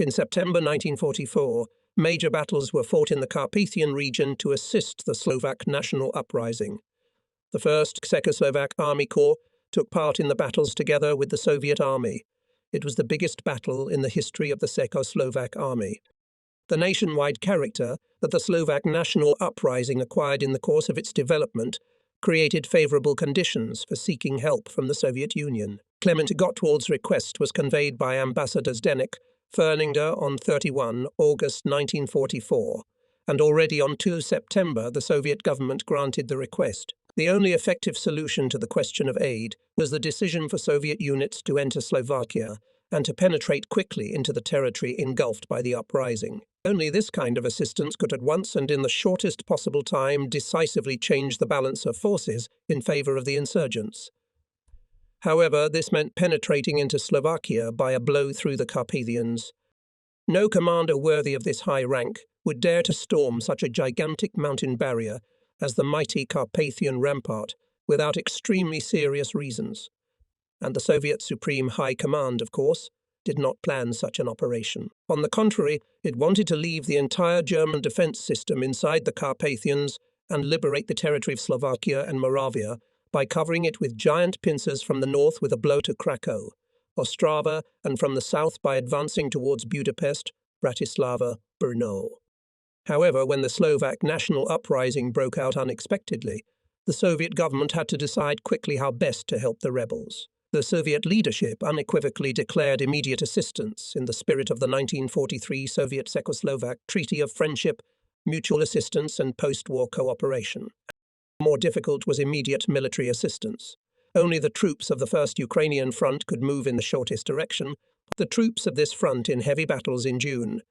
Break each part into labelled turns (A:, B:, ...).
A: In September 1944, major battles were fought in the Carpathian region to assist the Slovak national uprising. The 1st Czechoslovak Army Corps took part in the battles together with the Soviet Army. It was the biggest battle in the history of the Czechoslovak Army. The nationwide character that the Slovak national uprising acquired in the course of its development created favourable conditions for seeking help from the Soviet Union. Clement Gottwald's request was conveyed by Ambassador Zdeněk Ferninger on 31 August 1944, and already on 2 September the Soviet government granted the request. The only effective solution to the question of aid was the decision for Soviet units to enter Slovakia and to penetrate quickly into the territory engulfed by the uprising. Only this kind of assistance could at once and in the shortest possible time decisively change the balance of forces in favour of the insurgents. However, this meant penetrating into Slovakia by a blow through the Carpathians. No commander worthy of this high rank would dare to storm such a gigantic mountain barrier as the mighty Carpathian rampart without extremely serious reasons. And the Soviet Supreme High Command, of course, did not plan such an operation. On the contrary, it wanted to leave the entire German defence system inside the Carpathians and liberate the territory of Slovakia and Moravia by covering it with giant pincers from the north with a blow to Krakow, Ostrava, and from the south by advancing towards Budapest, Bratislava, Brno. However, when the Slovak national uprising broke out unexpectedly, the Soviet government had to decide quickly how best to help the rebels. The Soviet leadership unequivocally declared immediate assistance in the spirit of the 1943 Soviet-Czechoslovak Treaty of Friendship, Mutual Assistance and Post-War Cooperation. More difficult was immediate military assistance. Only the troops of the First Ukrainian Front could move in the shortest direction. The troops of this front in heavy battles in June,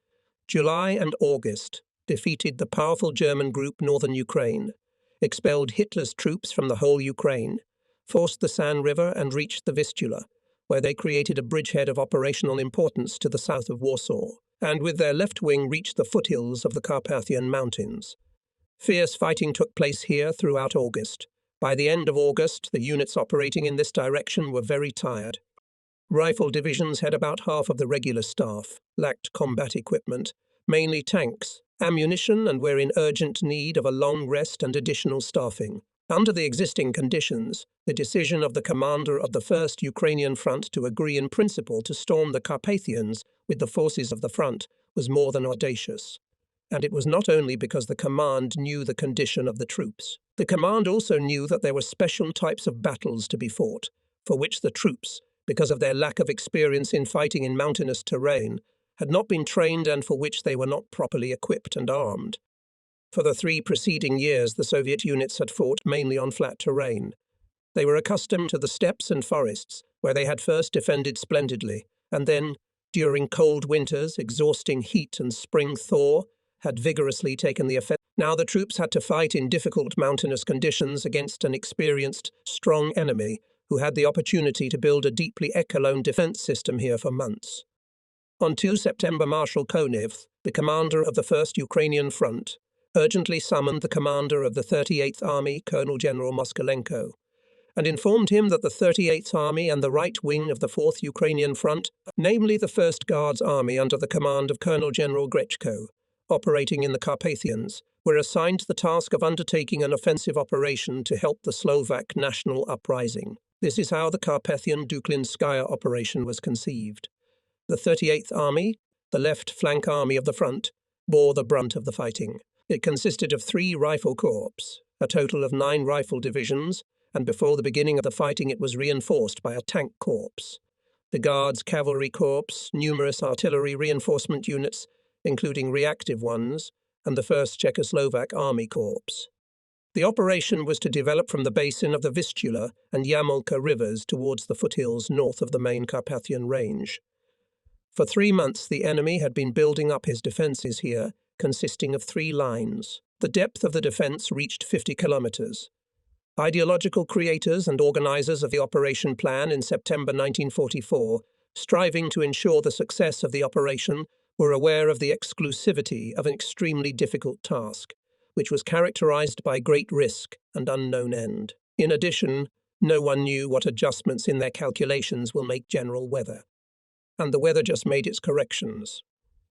A: July and August defeated the powerful German group Northern Ukraine, expelled Hitler's troops from the whole Ukraine, forced the San River and reached the Vistula, where they created a bridgehead of operational importance to the south of Warsaw, and with their left wing reached the foothills of the Carpathian Mountains. Fierce fighting took place here throughout August. By the end of August, the units operating in this direction were very tired. Rifle divisions had about half of the regular staff, lacked combat equipment, mainly tanks, ammunition, and were in urgent need of a long rest and additional staffing. Under the existing conditions, the decision of the commander of the First Ukrainian Front to agree in principle to storm the Carpathians with the forces of the front was more than audacious. And it was not only because the command knew the condition of the troops. The command also knew that there were special types of battles to be fought, for which the troops, because of their lack of experience in fighting in mountainous terrain, had not been trained and for which they were not properly equipped and armed. For the 3 preceding years, the Soviet units had fought mainly on flat terrain. They were accustomed to the steppes and forests, where they had first defended splendidly, and then, during cold winters, exhausting heat and spring thaw, had vigorously taken the offensive. Now the troops had to fight in difficult mountainous conditions against an experienced, strong enemy who had the opportunity to build a deeply echelon defense system here for months. On 2 September, Marshal Konev, the commander of the First Ukrainian Front, urgently summoned the commander of the 38th Army, Colonel General Moskalenko, and informed him that the 38th Army and the right wing of the 4th Ukrainian Front, namely the 1st Guards Army under the command of Colonel General Grechko, operating in the Carpathians, were assigned the task of undertaking an offensive operation to help the Slovak national uprising. This is how the Carpathian Duklinskaya operation was conceived. The 38th Army, the left flank army of the front, bore the brunt of the fighting. It consisted of 3 rifle corps, a total of 9 rifle divisions, and before the beginning of the fighting it was reinforced by a tank corps. The Guards Cavalry Corps, numerous artillery reinforcement units, including reactive ones, and the 1st Czechoslovak Army Corps. The operation was to develop from the basin of the Vistula and Yamulka rivers towards the foothills north of the main Carpathian range. For 3 months the enemy had been building up his defences here, consisting of 3 lines. The depth of the defence reached 50 kilometres. Ideological creators and organisers of the operation plan in September 1944, striving to ensure the success of the operation, were aware of the exclusivity of an extremely difficult task, which was characterised by great risk and unknown end. In addition, no one knew what adjustments in their calculations will make general weather. And the weather just made its corrections.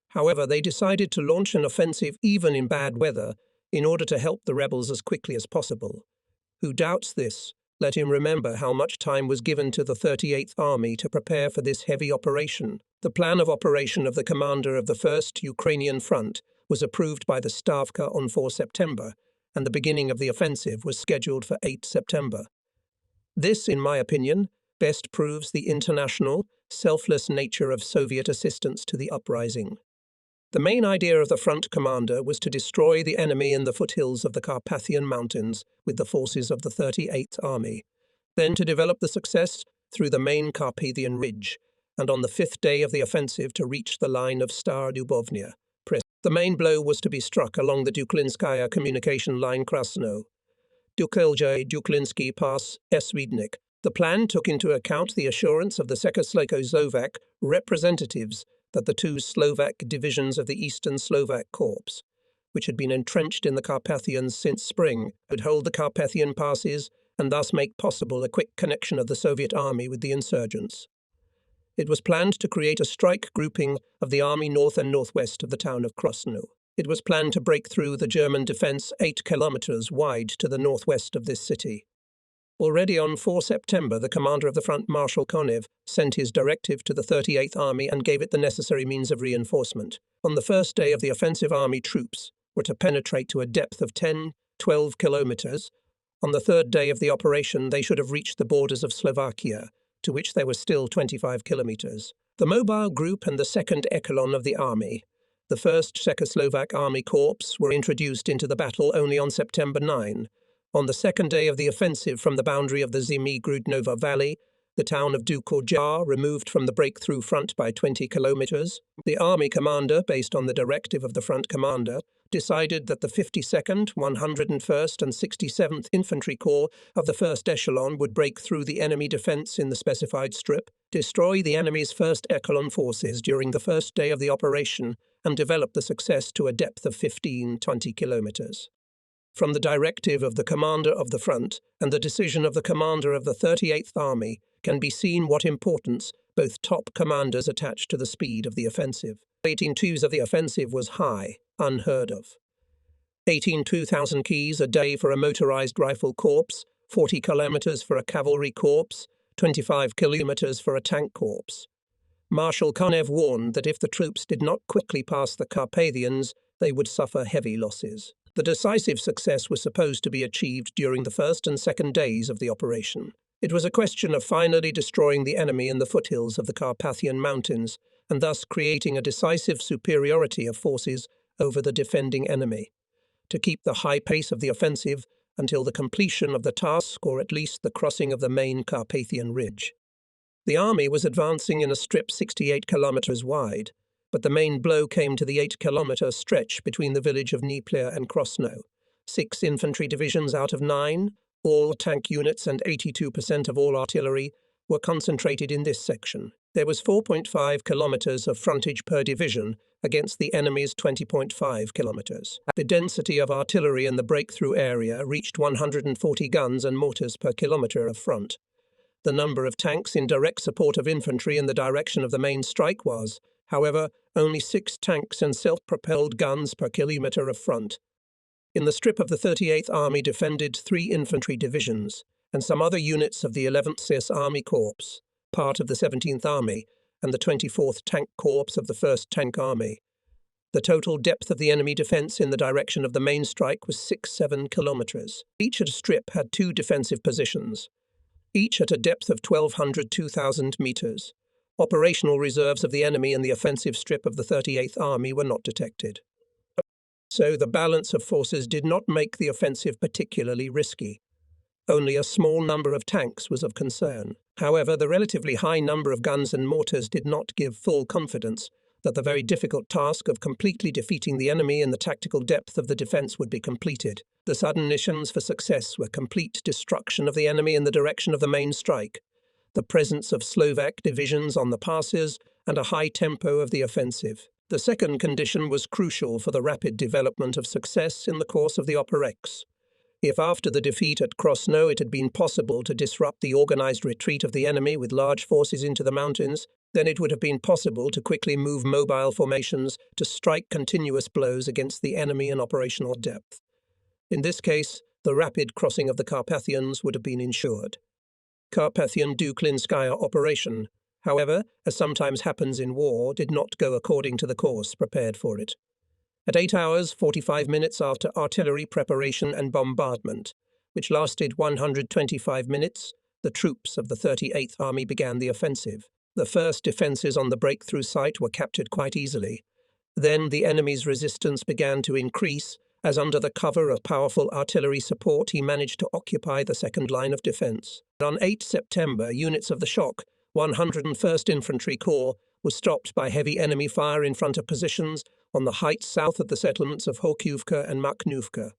A: However, they decided to launch an offensive even in bad weather in order to help the rebels as quickly as possible. Who doubts this? Let him remember how much time was given to the 38th Army to prepare for this heavy operation. The plan of operation of the commander of the 1st Ukrainian Front was approved by the Stavka on 4 September, and the beginning of the offensive was scheduled for 8 September. This, in my opinion, best proves the international, selfless nature of Soviet assistance to the uprising. The main idea of the front commander was to destroy the enemy in the foothills of the Carpathian Mountains with the forces of the 38th Army, then to develop the success through the main Carpathian Ridge, and on the 5th day of the offensive to reach the line of Stara-Dubovnia. The main blow was to be struck along the Duklinskaya communication line Krasno, Dukelje-Duklinsky Pass, Esvidnik. The plan took into account the assurance of the Czechoslovak representatives that the two Slovak divisions of the Eastern Slovak Corps, which had been entrenched in the Carpathians since spring, would hold the Carpathian passes and thus make possible a quick connection of the Soviet army with the insurgents. It was planned to create a strike grouping of the army north and northwest of the town of Krasno. It was planned to break through the German defence 8 kilometres wide to the northwest of this city. Already on 4 September, the commander of the front, Marshal Konev, sent his directive to the 38th Army and gave it the necessary means of reinforcement. On the first day of the offensive, army troops were to penetrate to a depth of 10-12 kilometres. On the third day of the operation, they should have reached the borders of Slovakia, to which they were still 25 kilometres. The mobile group and the second echelon of the army, the 1st Czechoslovak Army Corps, were introduced into the battle only on September 9. On the second day of the offensive from the boundary of the Zimi-Grudnova Valley, the town of Dukorja, removed from the breakthrough front by 20 kilometres, the army commander, based on the directive of the front commander, decided that the 52nd, 101st and 67th Infantry Corps of the first echelon would break through the enemy defence in the specified strip, destroy the enemy's first echelon forces during the first day of the operation, and develop the success to a depth of 15-20 kilometres. From the directive of the commander of the front and the decision of the commander of the 38th Army can be seen what importance both top commanders attached to the speed of the offensive. 18.2 of the offensive was high, unheard of. 2,000 keys a day for a motorized rifle corps, 40 kilometers for a cavalry corps, 25 kilometers for a tank corps. Marshal Konev warned that if the troops did not quickly pass the Carpathians, they would suffer heavy losses. The decisive success was supposed to be achieved during the first and second days of the operation. It was a question of finally destroying the enemy in the foothills of the Carpathian Mountains, and thus creating a decisive superiority of forces over the defending enemy, to keep the high pace of the offensive until the completion of the task, or at least the crossing of the main Carpathian Ridge. The army was advancing in a strip 68 kilometres wide, but the main blow came to the 8-kilometre stretch between the village of Dnieper and Krasno. 6 infantry divisions out of 9, all tank units and 82% of all artillery, were concentrated in this section. There was 4.5 kilometres of frontage per division against the enemy's 20.5 kilometres. The density of artillery in the breakthrough area reached 140 guns and mortars per kilometre of front. The number of tanks in direct support of infantry in the direction of the main strike was, however, only 6 tanks and self-propelled guns per kilometre of front. In the strip of the 38th Army defended 3 infantry divisions and some other units of the 11th CIS Army Corps, part of the 17th Army, and the 24th Tank Corps of the 1st Tank Army. The total depth of the enemy defence in the direction of the main strike was 6-7 kilometres. Each strip had 2 defensive positions, each at a depth of 1,200–2,000 metres. Operational reserves of the enemy in the offensive strip of the 38th Army were not detected. So the balance of forces did not make the offensive particularly risky. Only a small number of tanks was of concern. However, the relatively high number of guns and mortars did not give full confidence that the very difficult task of completely defeating the enemy in the tactical depth of the defence would be completed. The sudden conditions for success were complete destruction of the enemy in the direction of the main strike, the presence of Slovak divisions on the passes, and a high tempo of the offensive. The second condition was crucial for the rapid development of success in the course of the operations. If after the defeat at Krasno it had been possible to disrupt the organized retreat of the enemy with large forces into the mountains, then it would have been possible to quickly move mobile formations to strike continuous blows against the enemy in operational depth. In this case, the rapid crossing of the Carpathians would have been ensured. Carpathian-Duklinskaya operation, however, as sometimes happens in war, did not go according to the course prepared for it. At 8 hours, 45 minutes after artillery preparation and bombardment, which lasted 125 minutes, the troops of the 38th Army began the offensive. The first defences on the breakthrough site were captured quite easily. Then the enemy's resistance began to increase, as under the cover of powerful artillery support he managed to occupy the second line of defence. On 8 September, units of the Shock, 101st Infantry Corps, were stopped by heavy enemy fire in front of positions on the heights south of the settlements of Hokyuvka and Makhnuvka.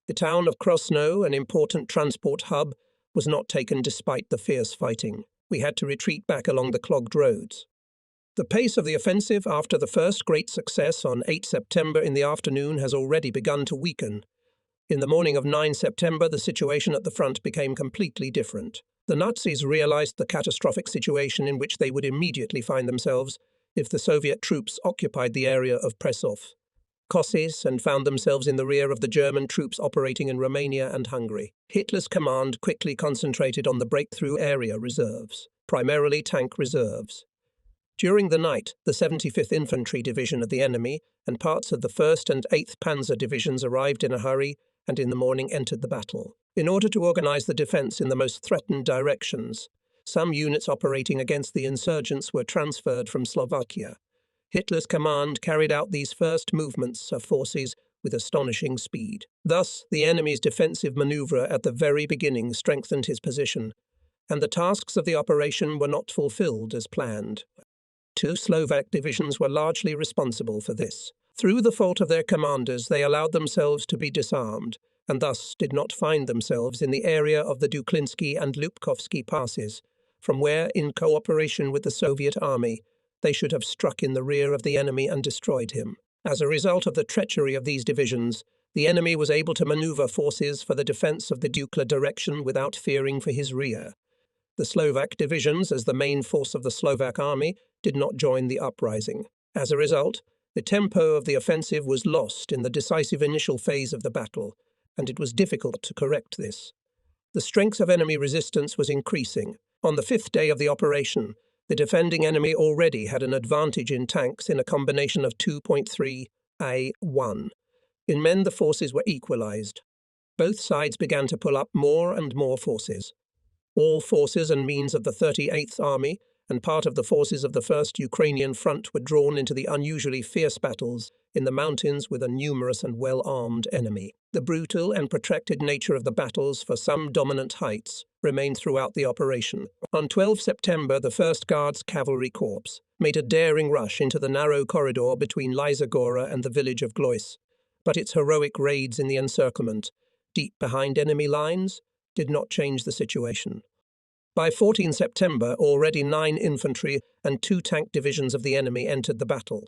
A: The town of Krosno, an important transport hub, was not taken despite the fierce fighting. We had to retreat back along the clogged roads. The pace of the offensive after the first great success on 8 September in the afternoon has already begun to weaken. In the morning of 9 September, the situation at the front became completely different. The Nazis realized the catastrophic situation in which they would immediately find themselves if the Soviet troops occupied the area of Presov, Kosice, and found themselves in the rear of the German troops operating in Romania and Hungary. Hitler's command quickly concentrated on the breakthrough area reserves, primarily tank reserves. During the night, the 75th Infantry Division of the enemy and parts of the 1st and 8th Panzer Divisions arrived in a hurry and in the morning entered the battle. In order to organize the defense in the most threatened directions, some units operating against the insurgents were transferred from Slovakia. Hitler's command carried out these first movements of forces with astonishing speed. Thus, the enemy's defensive maneuver at the very beginning strengthened his position, and the tasks of the operation were not fulfilled as planned. 2 Slovak divisions were largely responsible for this. Through the fault of their commanders, they allowed themselves to be disarmed, and thus did not find themselves in the area of the Duklinsky and Lubkovsky passes, from where, in cooperation with the Soviet army, they should have struck in the rear of the enemy and destroyed him. As a result of the treachery of these divisions, the enemy was able to maneuver forces for the defence of the Dukla direction without fearing for his rear. The Slovak divisions, as the main force of the Slovak army, did not join the uprising. As a result, the tempo of the offensive was lost in the decisive initial phase of the battle, and it was difficult to correct this. The strength of enemy resistance was increasing. On the 5th day of the operation, the defending enemy already had an advantage in tanks in a combination of 2.3-1. In men, the forces were equalized. Both sides began to pull up more and more forces. All forces and means of the 38th Army and part of the forces of the 1st Ukrainian Front were drawn into the unusually fierce battles in the mountains with a numerous and well-armed enemy. The brutal and protracted nature of the battles for some dominant heights remained throughout the operation. On 12 September, the 1st Guards Cavalry Corps made a daring rush into the narrow corridor between Lysa and the village of Glois, but its heroic raids in the encirclement, deep behind enemy lines, did not change the situation. By 14 September, already 9 infantry and 2 tank divisions of the enemy entered the battle.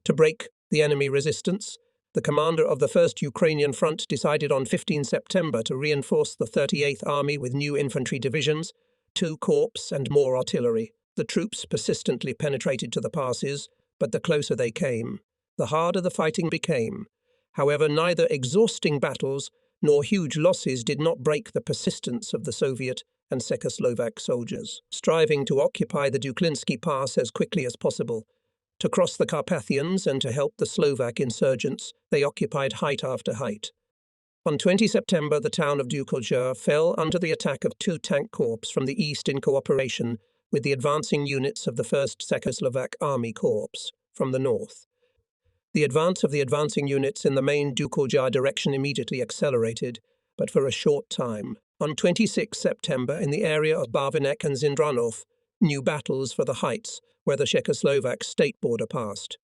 A: To break the enemy resistance, the commander of the 1st Ukrainian Front decided on 15 September to reinforce the 38th Army with new infantry divisions, 2 corps and more artillery. The troops persistently penetrated to the passes, but the closer they came, the harder the fighting became. However, neither exhausting battles nor huge losses did not break the persistence of the Soviet and Czechoslovak soldiers, striving to occupy the Duklinsky Pass as quickly as possible. To cross the Carpathians and to help the Slovak insurgents, they occupied height after height. On 20 September, the town of Dukolja fell under the attack of 2 tank corps from the east in cooperation with the advancing units of the 1st Czechoslovak Army Corps from the north. The advance of the advancing units in the main Dukolja direction immediately accelerated, but for a short time. On 26 September, in the area of Barvinek and Zindranov, new battles for the heights where the Czechoslovak state border passed.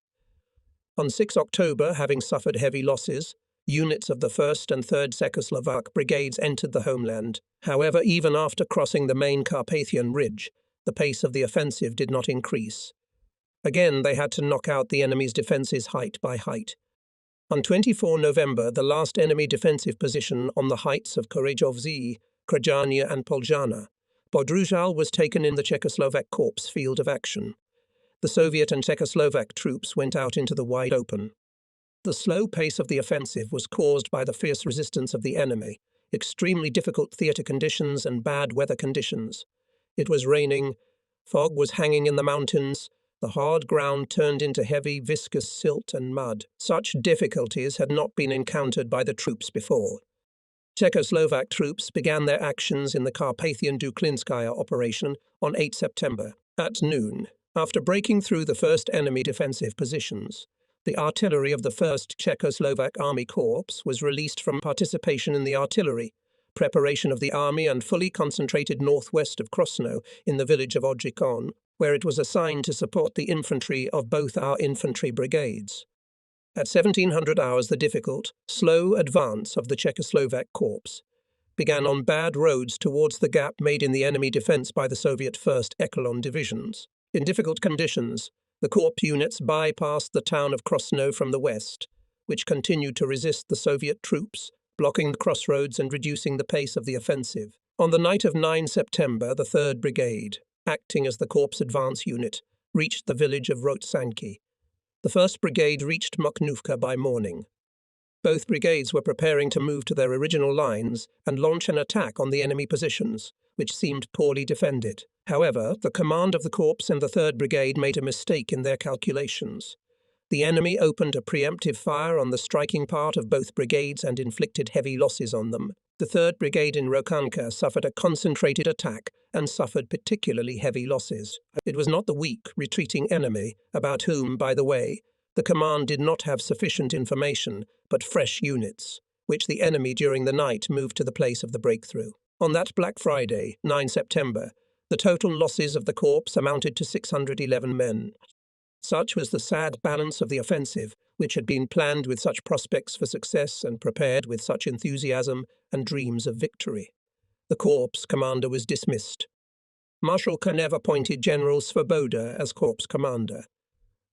A: On 6 October, having suffered heavy losses, units of the 1st and 3rd Czechoslovak brigades entered the homeland. However, even after crossing the main Carpathian Ridge, the pace of the offensive did not increase. Again, they had to knock out the enemy's defences height by height. On 24 November, the last enemy defensive position on the heights of Korejovzi, Krajania and Poljana, Bodrujal was taken in the Czechoslovak Corps field of action. The Soviet and Czechoslovak troops went out into the wide open. The slow pace of the offensive was caused by the fierce resistance of the enemy, extremely difficult theatre conditions and bad weather conditions. It was raining, fog was hanging in the mountains, the hard ground turned into heavy, viscous silt and mud. Such difficulties had not been encountered by the troops before. Czechoslovak troops began their actions in the Carpathian-Duklinskaya operation on 8 September at noon. After breaking through the first enemy defensive positions, the artillery of the 1st Czechoslovak Army Corps was released from participation in the artillery, preparation of the army, and fully concentrated northwest of Krosno in the village of Odřikon, where it was assigned to support the infantry of both our infantry brigades. At 1700 hours, the difficult, slow advance of the Czechoslovak Corps began on bad roads towards the gap made in the enemy defense by the Soviet 1st Echelon divisions. In difficult conditions, the Corps units bypassed the town of Krosno from the west, which continued to resist the Soviet troops, blocking the crossroads and reducing the pace of the offensive. On the night of 9 September, the 3rd Brigade, acting as the Corps advance unit, reached the village of Rotsanki. The 1st Brigade reached Moknuvka by morning. Both brigades were preparing to move to their original lines and launch an attack on the enemy positions, which seemed poorly defended. However, the command of the Corps and the 3rd Brigade made a mistake in their calculations. The enemy opened a preemptive fire on the striking part of both brigades and inflicted heavy losses on them. The 3rd Brigade in Rokanka suffered a concentrated attack and suffered particularly heavy losses. It was not the weak, retreating enemy, about whom, by the way, the command did not have sufficient information, but fresh units, which the enemy during the night moved to the place of the breakthrough. On that Black Friday, 9 September, the total losses of the Corps amounted to 611 men. Such was the sad balance of the offensive, which had been planned with such prospects for success and prepared with such enthusiasm and dreams of victory. The Corps commander was dismissed. Marshal Konev appointed General Svoboda as Corps commander.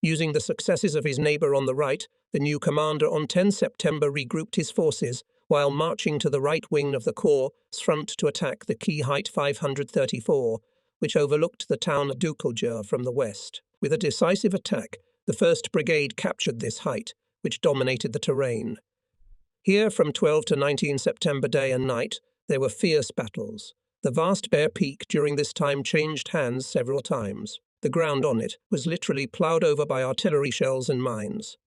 A: Using the successes of his neighbour on the right, the new commander on 10 September regrouped his forces while marching to the right wing of the Corps' front to attack the key height 534, which overlooked the town of Dukelja from the west. With a decisive attack, the 1st Brigade captured this height, which dominated the terrain. Here, from 12 to 19 September day and night, there were fierce battles. The vast bare peak during this time changed hands several times. The ground on it was literally ploughed over by artillery shells and mines.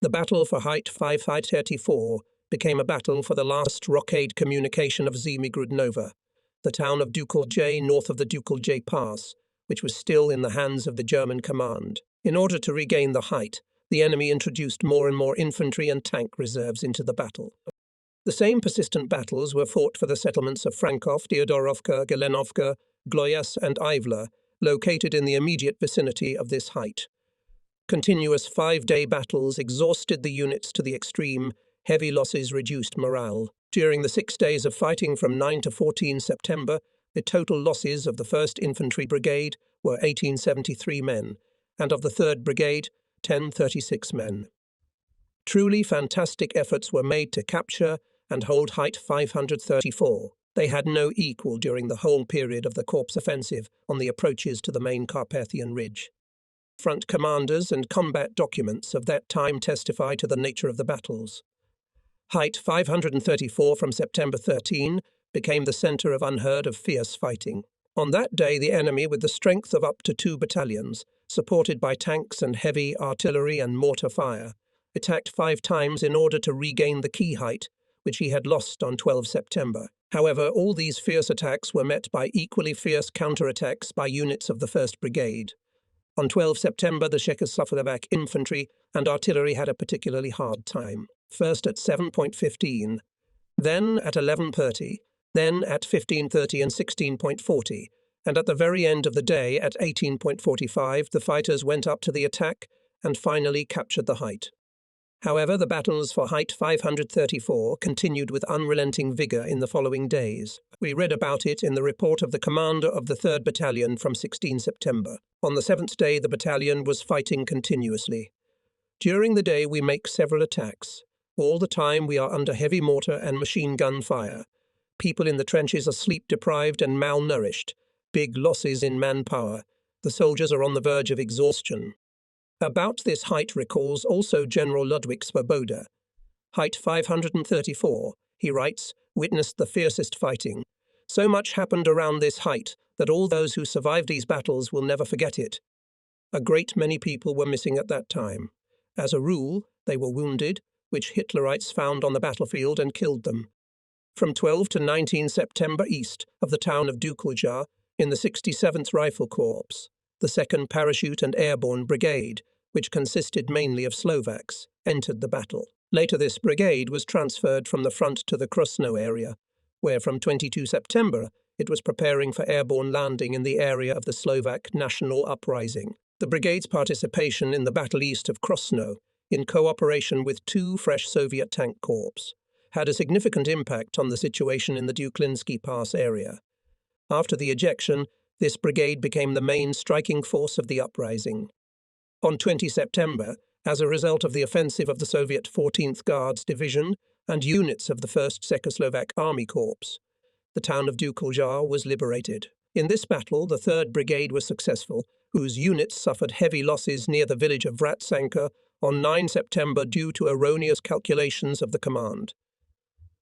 A: The battle for height 534 became a battle for the last rockade communication of Zemigrudnova, the town of Dukelj north of the Dukelj Pass, which was still in the hands of the German command. In order to regain the height, the enemy introduced more and more infantry and tank reserves into the battle. The same persistent battles were fought for the settlements of Frankov, Theodorovka, Gelenovka, Gloyas, and Ivla, located in the immediate vicinity of this height. Continuous 5-day battles exhausted the units to the extreme. Heavy losses reduced morale. During the 6 days of fighting from 9 to 14 September, the total losses of the 1st Infantry Brigade were 1873 men, and of the 3rd Brigade, 1036 men. Truly fantastic efforts were made to capture and hold height 534. They had no equal during the whole period of the Corps offensive on the approaches to the main Carpathian Ridge. Front commanders and combat documents of that time testify to the nature of the battles. Height 534 from September 13 became the centre of unheard of fierce fighting. On that day, the enemy, with the strength of up to 2 battalions, supported by tanks and heavy artillery and mortar fire, attacked 5 times in order to regain the key height, which he had lost on 12 September. However, all these fierce attacks were met by equally fierce counterattacks by units of the 1st Brigade. On 12 September, the Czechoslovak infantry and artillery had a particularly hard time. First at 7.15, then at 11:30, then at 15:30 and 16.40, and at the very end of the day at 18.45 the fighters went up to the attack and finally captured the height. However, the battles for height 534 continued with unrelenting vigour in the following days. We read about it in the report of the commander of the 3rd Battalion from 16 September. On the 7th day, the battalion was fighting continuously. During the day, we make several attacks. All the time we are under heavy mortar and machine gun fire. People in the trenches are sleep-deprived and malnourished, big losses in manpower. The soldiers are on the verge of exhaustion. About this height recalls also General Ludwig Svoboda. Height 534, he writes, witnessed the fiercest fighting. So much happened around this height that all those who survived these battles will never forget it. A great many people were missing at that time. As a rule, they were wounded, which Hitlerites found on the battlefield and killed them. From 12 to 19 September east of the town of Dukelja, in the 67th Rifle Corps, the 2nd Parachute and Airborne Brigade, which consisted mainly of Slovaks, entered the battle. Later this brigade was transferred from the front to the Krosno area, where from 22 September it was preparing for airborne landing in the area of the Slovak national uprising. The brigade's participation in the battle east of Krosno, in cooperation with 2 fresh Soviet tank corps, had a significant impact on the situation in the Duklinsky Pass area. After the ejection, this brigade became the main striking force of the uprising. On 20 September, as a result of the offensive of the Soviet 14th Guards Division and units of the 1st Czechoslovak Army Corps, the town of Dukelja was liberated. In this battle, the 3rd Brigade was successful, whose units suffered heavy losses near the village of Vratsanka on 9 September due to erroneous calculations of the command.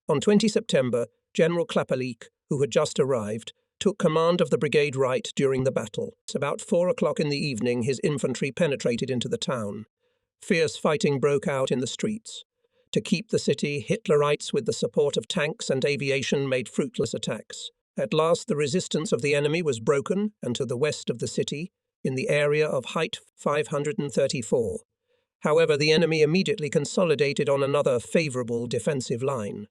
A: On 20 September, General Klapalik, who had just arrived, took command of the brigade right during the battle. About 4 o'clock in the evening, his infantry penetrated into the town. Fierce fighting broke out in the streets. To keep the city, Hitlerites, with the support of tanks and aviation, made fruitless attacks. At last, the resistance of the enemy was broken, and to the west of the city, in the area of height 534. However, the enemy immediately consolidated on another favourable defensive line.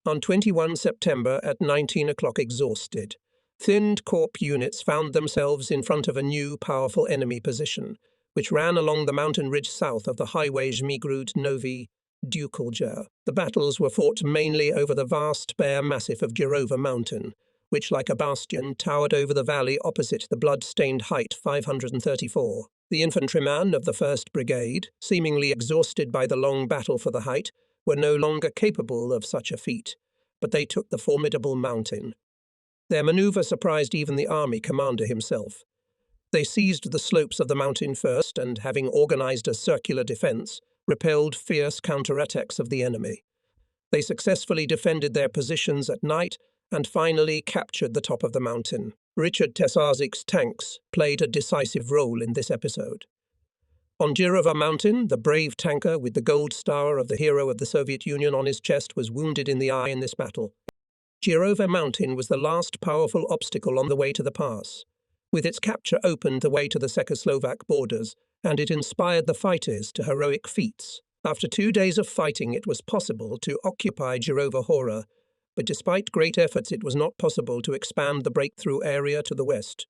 A: On 21 September at 19 o'clock exhausted, thinned corps units found themselves in front of a new powerful enemy position, which ran along the mountain ridge south of the highway Zmigrud Novi Dukelja. The battles were fought mainly over the vast bare massif of Jova mountain, which like a bastion towered over the valley opposite the blood-stained height 534. The infantrymen of the 1st Brigade, seemingly exhausted by the long battle for the height, were no longer capable of such a feat, but they took the formidable mountain. Their maneuver surprised even the army commander himself. They seized the slopes of the mountain first and, having organized a circular defense, repelled fierce counterattacks of the enemy. They successfully defended their positions at night and finally captured the top of the mountain. Richard Tesazik's tanks played a decisive role in this episode. On Jova Mountain, the brave tanker with the gold star of the hero of the Soviet Union on his chest was wounded in the eye in this battle. Jova Mountain was the last powerful obstacle on the way to the pass. With its capture opened the way to the Czechoslovak borders, and it inspired the fighters to heroic feats. After 2 days of fighting, it was possible to occupy Jova Hora, but despite great efforts it was not possible to expand the breakthrough area to the west.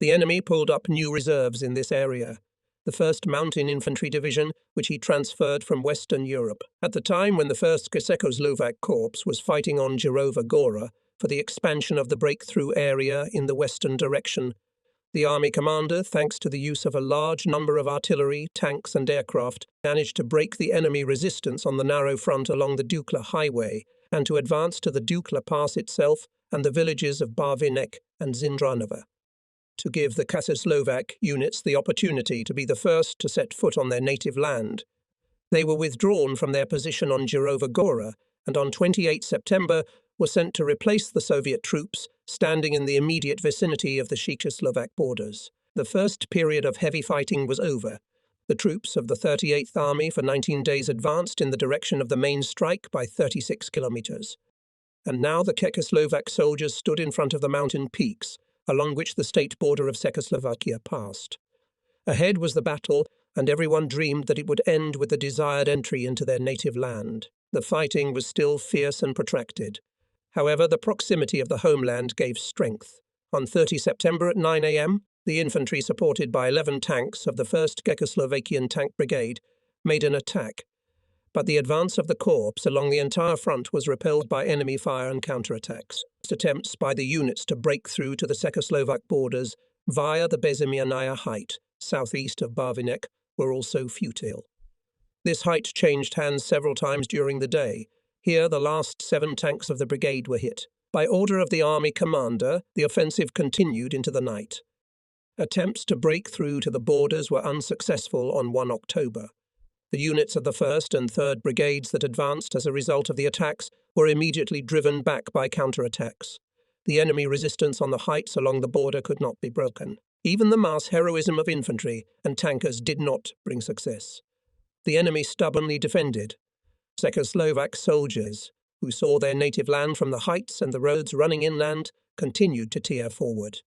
A: The enemy pulled up new reserves in this area, the 1st Mountain Infantry Division, which he transferred from Western Europe. At the time when the 1st Czechoslovak Corps was fighting on Jova Gora for the expansion of the breakthrough area in the western direction, the army commander, thanks to the use of a large number of artillery, tanks and aircraft, managed to break the enemy resistance on the narrow front along the Dukla Highway and to advance to the Dukla Pass itself and the villages of Barvinek and Zindranova, to give the Czechoslovak units the opportunity to be the first to set foot on their native land. They were withdrawn from their position on Jova Gora and on 28 September were sent to replace the Soviet troops standing in the immediate vicinity of the Czechoslovak borders. The first period of heavy fighting was over. The troops of the 38th Army for 19 days advanced in the direction of the main strike by 36 kilometers. And now the Czechoslovak soldiers stood in front of the mountain peaks, along which the state border of Czechoslovakia passed. Ahead was the battle, and everyone dreamed that it would end with the desired entry into their native land. The fighting was still fierce and protracted. However, the proximity of the homeland gave strength. On 30 September at 9 a.m., the infantry, supported by 11 tanks of the 1st Czechoslovakian Tank Brigade, made an attack, but the advance of the corps along the entire front was repelled by enemy fire and counterattacks. Attempts by the units to break through to the Czechoslovak borders via the Bezimianaya Height, southeast of Barvinek, were also futile. This height changed hands several times during the day. Here, the last 7 tanks of the brigade were hit. By order of the army commander, the offensive continued into the night. Attempts to break through to the borders were unsuccessful on 1 October. The units of the 1st and 3rd Brigades that advanced as a result of the attacks were immediately driven back by counterattacks. The enemy resistance on the heights along the border could not be broken. Even the mass heroism of infantry and tankers did not bring success. The enemy stubbornly defended. Czechoslovak soldiers, who saw their native land from the heights and the roads running inland, continued to tear forward.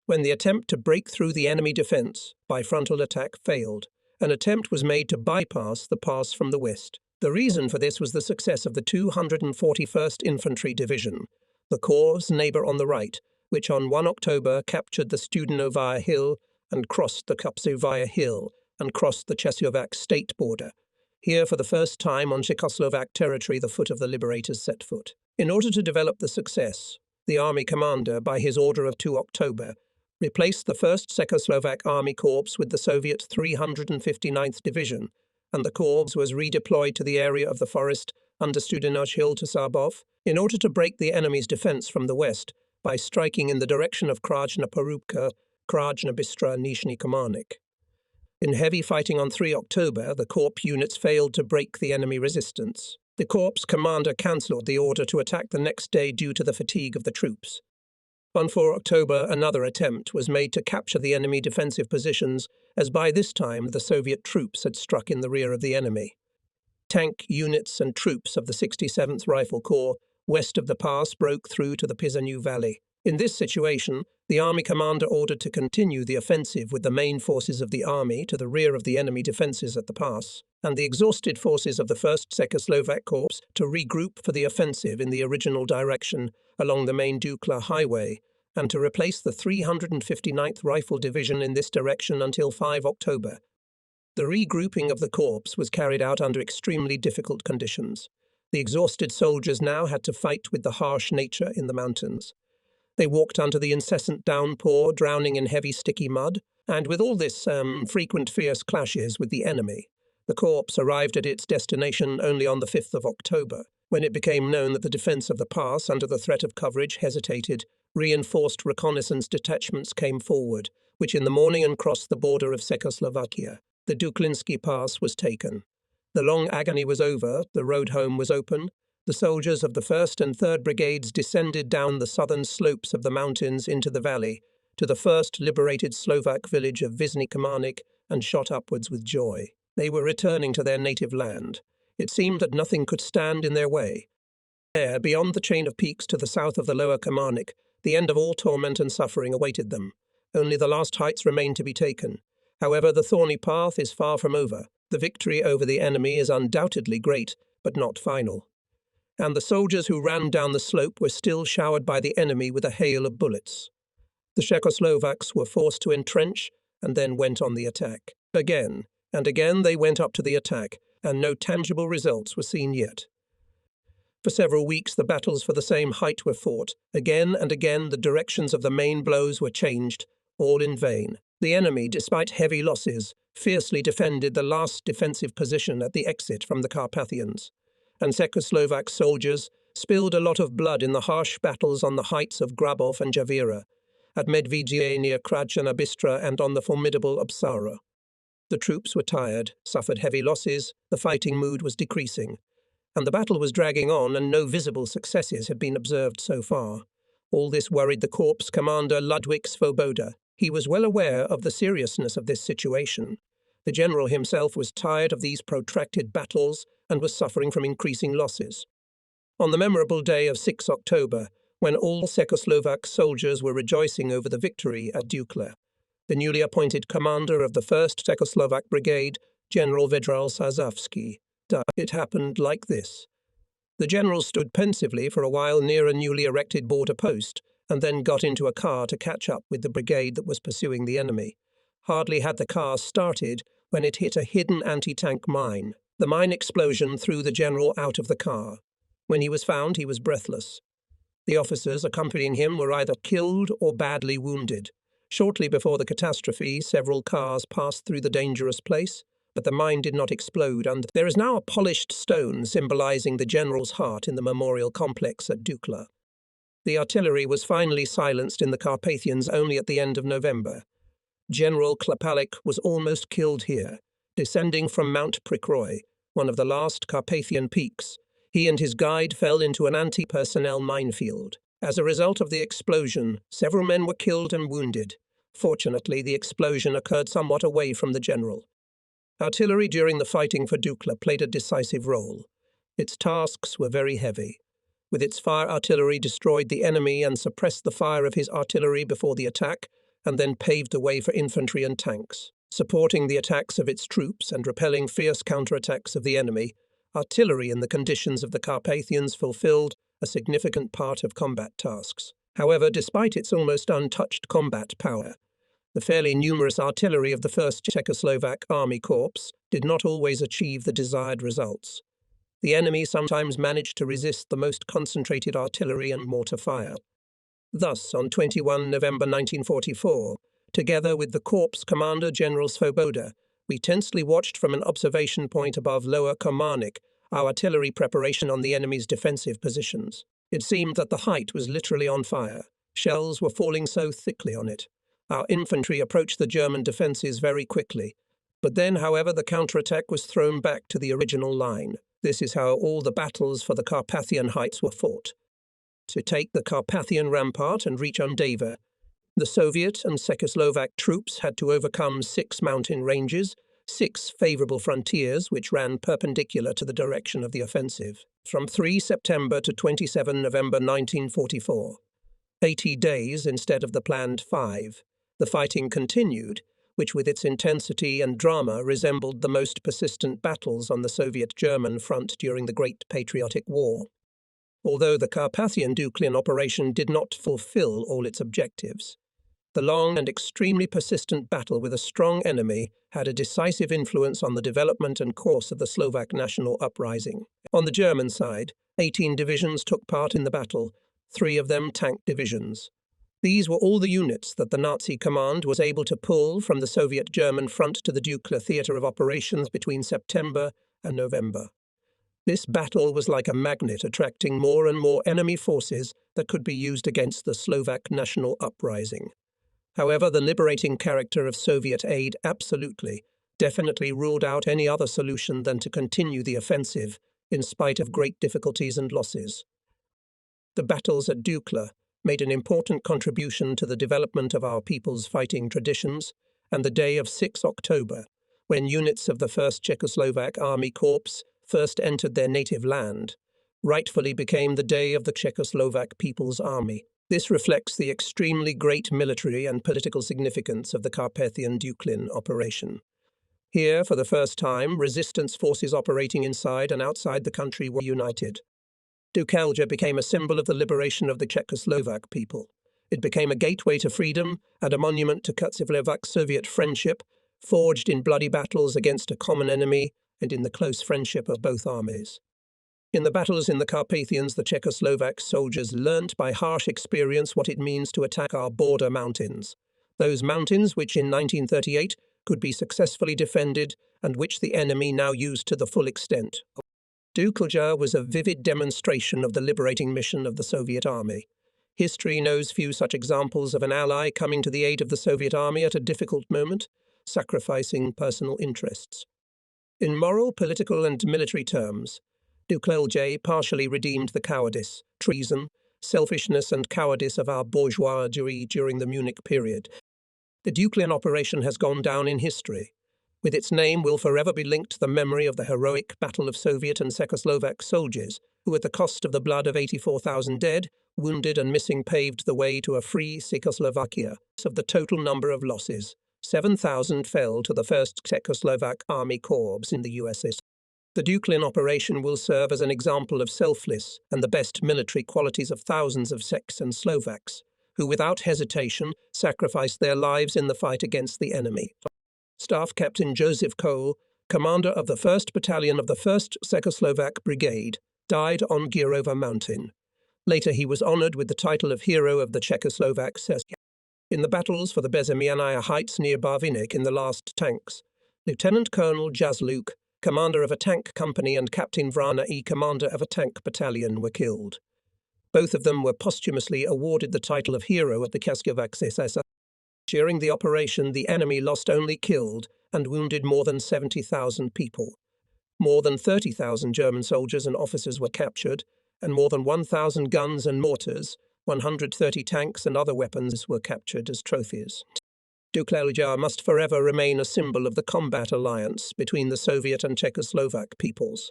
A: When the attempt to break through the enemy defence by frontal attack failed, an attempt was made to bypass the pass from the west. The reason for this was the success of the 241st Infantry Division, the Corps' neighbour on the right, which on 1 October captured the Studenovaya Hill and crossed the Kopcovaya Hill and crossed the Czechoslovak state border. Here, for the first time on Czechoslovak territory, the foot of the liberators set foot. In order to develop the success, the army commander, by his order of 2 October, replaced the 1st Czechoslovak Army Corps with the Soviet 359th Division, and the Corps was redeployed to the area of the forest under Studenoj Hill to Sabov in order to break the enemy's defence from the west by striking in the direction of Krajna Porubka, Krajna Bystra, Nizhny Kamanik. In heavy fighting on 3 October, the Corps units failed to break the enemy resistance. The Corps commander cancelled the order to attack the next day due to the fatigue of the troops. On 4 October, another attempt was made to capture the enemy defensive positions, as by this time the Soviet troops had struck in the rear of the enemy. Tank units and troops of the 67th Rifle Corps west of the pass broke through to the Pizanu Valley. In this situation, the army commander ordered to continue the offensive with the main forces of the army to the rear of the enemy defences at the pass, and the exhausted forces of the 1st Czechoslovak Corps to regroup for the offensive in the original direction along the main Dukla highway, and to replace the 359th Rifle Division in this direction until 5 October. The regrouping of the corps was carried out under extremely difficult conditions. The exhausted soldiers now had to fight with the harsh nature in the mountains. They walked under the incessant downpour, drowning in heavy sticky mud, and with all this frequent fierce clashes with the enemy, the corps arrived at its destination only on the 5th of October. When it became known that the defence of the pass, under the threat of coverage, hesitated, reinforced reconnaissance detachments came forward, which in the morning crossed the border of Czechoslovakia. The Duklinsky Pass was taken. The long agony was over, the road home was open. The soldiers of the 1st and 3rd Brigades descended down the southern slopes of the mountains into the valley, to the first liberated Slovak village of Nizhny Kamanik, and shot upwards with joy. They were returning to their native land. It seemed that nothing could stand in their way. There, beyond the chain of peaks to the south of the lower Kamanik, the end of all torment and suffering awaited them. Only the last heights remained to be taken. However, the thorny path is far from over. The victory over the enemy is undoubtedly great, but not final. And the soldiers who ran down the slope were still showered by the enemy with a hail of bullets. The Czechoslovaks were forced to entrench and then went on the attack. Again and again they went up to the attack, and no tangible results were seen yet. For several weeks the battles for the same height were fought. Again and again the directions of the main blows were changed, all in vain. The enemy, despite heavy losses, fiercely defended the last defensive position at the exit from the Carpathians, and Czechoslovak soldiers spilled a lot of blood in the harsh battles on the heights of Grabov and Javira, at Medvedje near Krajna Bystra, and on the formidable Obsara. The troops were tired, suffered heavy losses, the fighting mood was decreasing, and the battle was dragging on, and no visible successes had been observed so far. All this worried the Corps commander Ludwik Svoboda. He was well aware of the seriousness of this situation. The general himself was tired of these protracted battles and was suffering from increasing losses. On the memorable day of 6 October, when all Czechoslovak soldiers were rejoicing over the victory at Dukla, the newly appointed commander of the 1st Czechoslovak Brigade, General Vedral Sazavsky, died. It happened like this. The general stood pensively for a while near a newly erected border post, and then got into a car to catch up with the brigade that was pursuing the enemy. Hardly had the car started when it hit a hidden anti-tank mine. The mine explosion threw the general out of the car. When he was found, he was breathless. The officers accompanying him were either killed or badly wounded. Shortly before the catastrophe, several cars passed through the dangerous place, but the mine did not explode, and there is now a polished stone symbolizing the general's heart in the memorial complex at Dukla. The artillery was finally silenced in the Carpathians only at the end of November. General Klapalik was almost killed here. Descending from Mount Prikroy, one of the last Carpathian peaks, he and his guide fell into an anti-personnel minefield. As a result of the explosion, several men were killed and wounded. Fortunately, the explosion occurred somewhat away from the general. Artillery during the fighting for Dukla played a decisive role. Its tasks were very heavy. With its fire artillery destroyed the enemy and suppressed the fire of his artillery before the attack, and then paved the way for infantry and tanks. Supporting the attacks of its troops and repelling fierce counterattacks of the enemy, artillery in the conditions of the Carpathians fulfilled a significant part of combat tasks. However, despite its almost untouched combat power, the fairly numerous artillery of the 1st Czechoslovak Army Corps did not always achieve the desired results. The enemy sometimes managed to resist the most concentrated artillery and mortar fire. Thus, on 21 November 1944, together with the Corps Commander General Svoboda, we tensely watched from an observation point above Lower Komarnik our artillery preparation on the enemy's defensive positions. It seemed that the height was literally on fire. Shells were falling so thickly on it. Our infantry approached the German defences very quickly. But then, however, the counterattack was thrown back to the original line. This is how all the battles for the Carpathian Heights were fought. To take the Carpathian rampart and reach Ondava, the Soviet and Czechoslovak troops had to overcome 6 mountain ranges, 6 favourable frontiers which ran perpendicular to the direction of the offensive. From 3 September to 27 November 1944, 80 days instead of the planned 5, the fighting continued, which with its intensity and drama resembled the most persistent battles on the Soviet-German front during the Great Patriotic War. Although the Carpathian-Duklin operation did not fulfill all its objectives, the long and extremely persistent battle with a strong enemy had a decisive influence on the development and course of the Slovak national uprising. On the German side, 18 divisions took part in the battle, 3 of them tank divisions. These were all the units that the Nazi command was able to pull from the Soviet-German front to the Dukla theatre of operations between September and November. This battle was like a magnet attracting more and more enemy forces that could be used against the Slovak national uprising. However, the liberating character of Soviet aid definitely ruled out any other solution than to continue the offensive, in spite of great difficulties and losses. The battles at Dukla made an important contribution to the development of our people's fighting traditions, and the day of 6 October, when units of the 1st Czechoslovak Army Corps first entered their native land, rightfully became the day of the Czechoslovak People's Army. This reflects the extremely great military and political significance of the Carpathian-Duklin operation. Here, for the first time, resistance forces operating inside and outside the country were united. Dukelja became a symbol of the liberation of the Czechoslovak people. It became a gateway to freedom and a monument to Czechoslovak-Soviet friendship, forged in bloody battles against a common enemy and in the close friendship of both armies. In the battles in the Carpathians, the Czechoslovak soldiers learnt by harsh experience what it means to attack our border mountains, those mountains which in 1938 could be successfully defended and which the enemy now used to the full extent. Dukelja was a vivid demonstration of the liberating mission of the Soviet army. History knows few such examples of an ally coming to the aid of the Soviet army at a difficult moment, sacrificing personal interests. In moral, political and military terms, Dukelja partially redeemed the cowardice, treason, selfishness and cowardice of our bourgeoisie during the Munich period. The Duklin operation has gone down in history. With its name will forever be linked to the memory of the heroic battle of Soviet and Czechoslovak soldiers, who at the cost of the blood of 84,000 dead, wounded and missing paved the way to a free Czechoslovakia. Of the total number of losses, 7,000 fell to the 1st Czechoslovak Army Corps in the USSR. The Duklin operation will serve as an example of selfless and the best military qualities of thousands of Czechs and Slovaks, who without hesitation sacrificed their lives in the fight against the enemy. Staff Captain Joseph Kohl, commander of the 1st Battalion of the 1st Czechoslovak Brigade, died on Girova Mountain. Later he was honoured with the title of Hero of the Czechoslovak Cesar. In the battles for the Bezemianaya Heights near Barvinik in the last tanks, Lieutenant Colonel Jazluk, commander of a tank company, and Captain Vrana E, commander of a tank battalion, were killed. Both of them were posthumously awarded the title of Hero at the Kaskavak. During the operation, the enemy lost only killed and wounded more than 70,000 people. More than 30,000 German soldiers and officers were captured, and more than 1,000 guns and mortars, 130 tanks and other weapons were captured as trophies. Dukla must forever remain a symbol of the combat alliance between the Soviet and Czechoslovak peoples.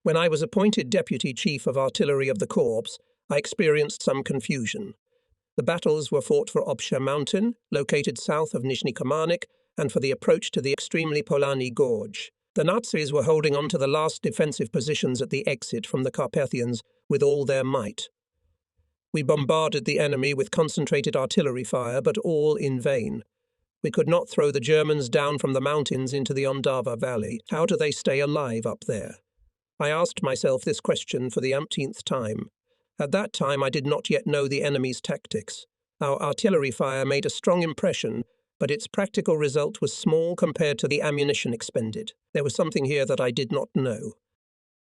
A: When I was appointed Deputy Chief of Artillery of the Corps, I experienced some confusion. The battles were fought for Obsha Mountain, located south of Nizhny Kamanik, and for the approach to the extremely Polani Gorge. The Nazis were holding on to the last defensive positions at the exit from the Carpathians with all their might. We bombarded the enemy with concentrated artillery fire, but all in vain. We could not throw the Germans down from the mountains into the Ondava Valley. How do they stay alive up there? I asked myself this question for the umpteenth time. At that time I did not yet know the enemy's tactics. Our artillery fire made a strong impression, but its practical result was small compared to the ammunition expended. There was something here that I did not know.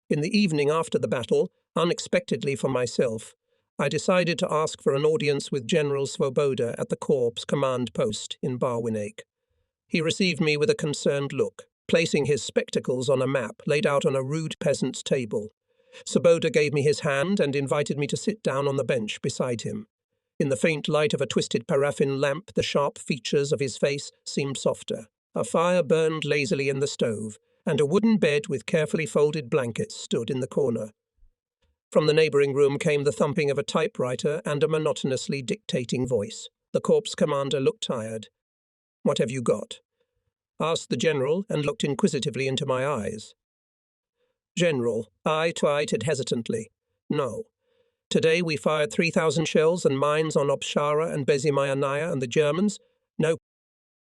A: In the evening after the battle, unexpectedly for myself, I decided to ask for an audience with General Svoboda at the Corps command post in Barwinake. He received me with a concerned look, placing his spectacles on a map laid out on a rude peasant's table. Svoboda gave me his hand and invited me to sit down on the bench beside him. In the faint light of a twisted paraffin lamp, the sharp features of his face seemed softer. A fire burned lazily in the stove, and a wooden bed with carefully folded blankets stood in the corner. From the neighbouring room came the thumping of a typewriter and a monotonously dictating voice. The corps commander looked tired. "What have you got?" asked the general, and looked inquisitively into my eyes. "General," I twitted hesitantly. "No. Today we fired 3,000 shells and mines on Obshara and Bezimayanaya and the Germans. No."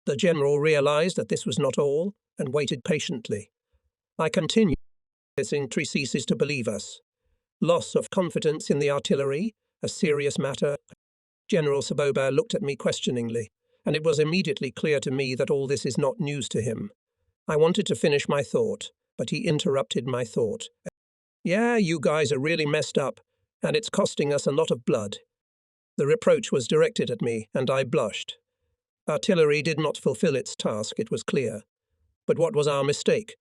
A: The general realized that this was not all, and waited patiently. I continued. "This infantry ceases to believe us. Loss of confidence in the artillery, a serious matter." General Svoboda looked at me questioningly, and it was immediately clear to me that all this is not news to him. I wanted to finish my thought, but he interrupted my thought. "Yeah, you guys are really messed up, and it's costing us a lot of blood." The reproach was directed at me, and I blushed. Artillery did not fulfill its task, it was clear. But what was our mistake?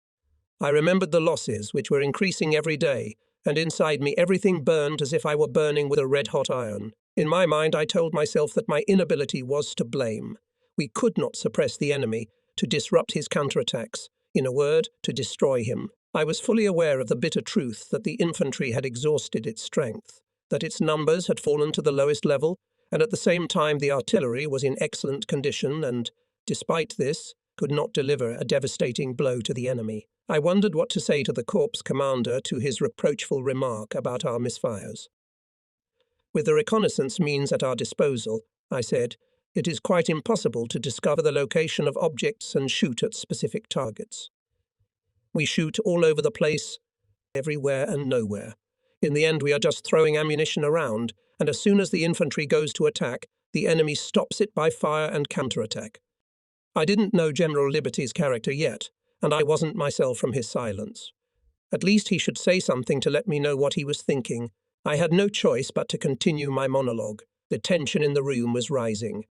A: I remembered the losses, which were increasing every day, and inside me everything burned as if I were burning with a red-hot iron. In my mind, I told myself that my inability was to blame. We could not suppress the enemy, to disrupt his counterattacks, in a word, to destroy him. I was fully aware of the bitter truth that the infantry had exhausted its strength, that its numbers had fallen to the lowest level, and at the same time the artillery was in excellent condition and, despite this, could not deliver a devastating blow to the enemy. I wondered what to say to the corps commander to his reproachful remark about our misfires. "With the reconnaissance means at our disposal," I said, "it is quite impossible to discover the location of objects and shoot at specific targets. We shoot all over the place, everywhere and nowhere. In the end, we are just throwing ammunition around, and as soon as the infantry goes to attack, the enemy stops it by fire and counterattack." I didn't know General Liberty's character yet, and I wasn't myself from his silence. At least he should say something to let me know what he was thinking. I had no choice but to continue my monologue. The tension in the room was rising.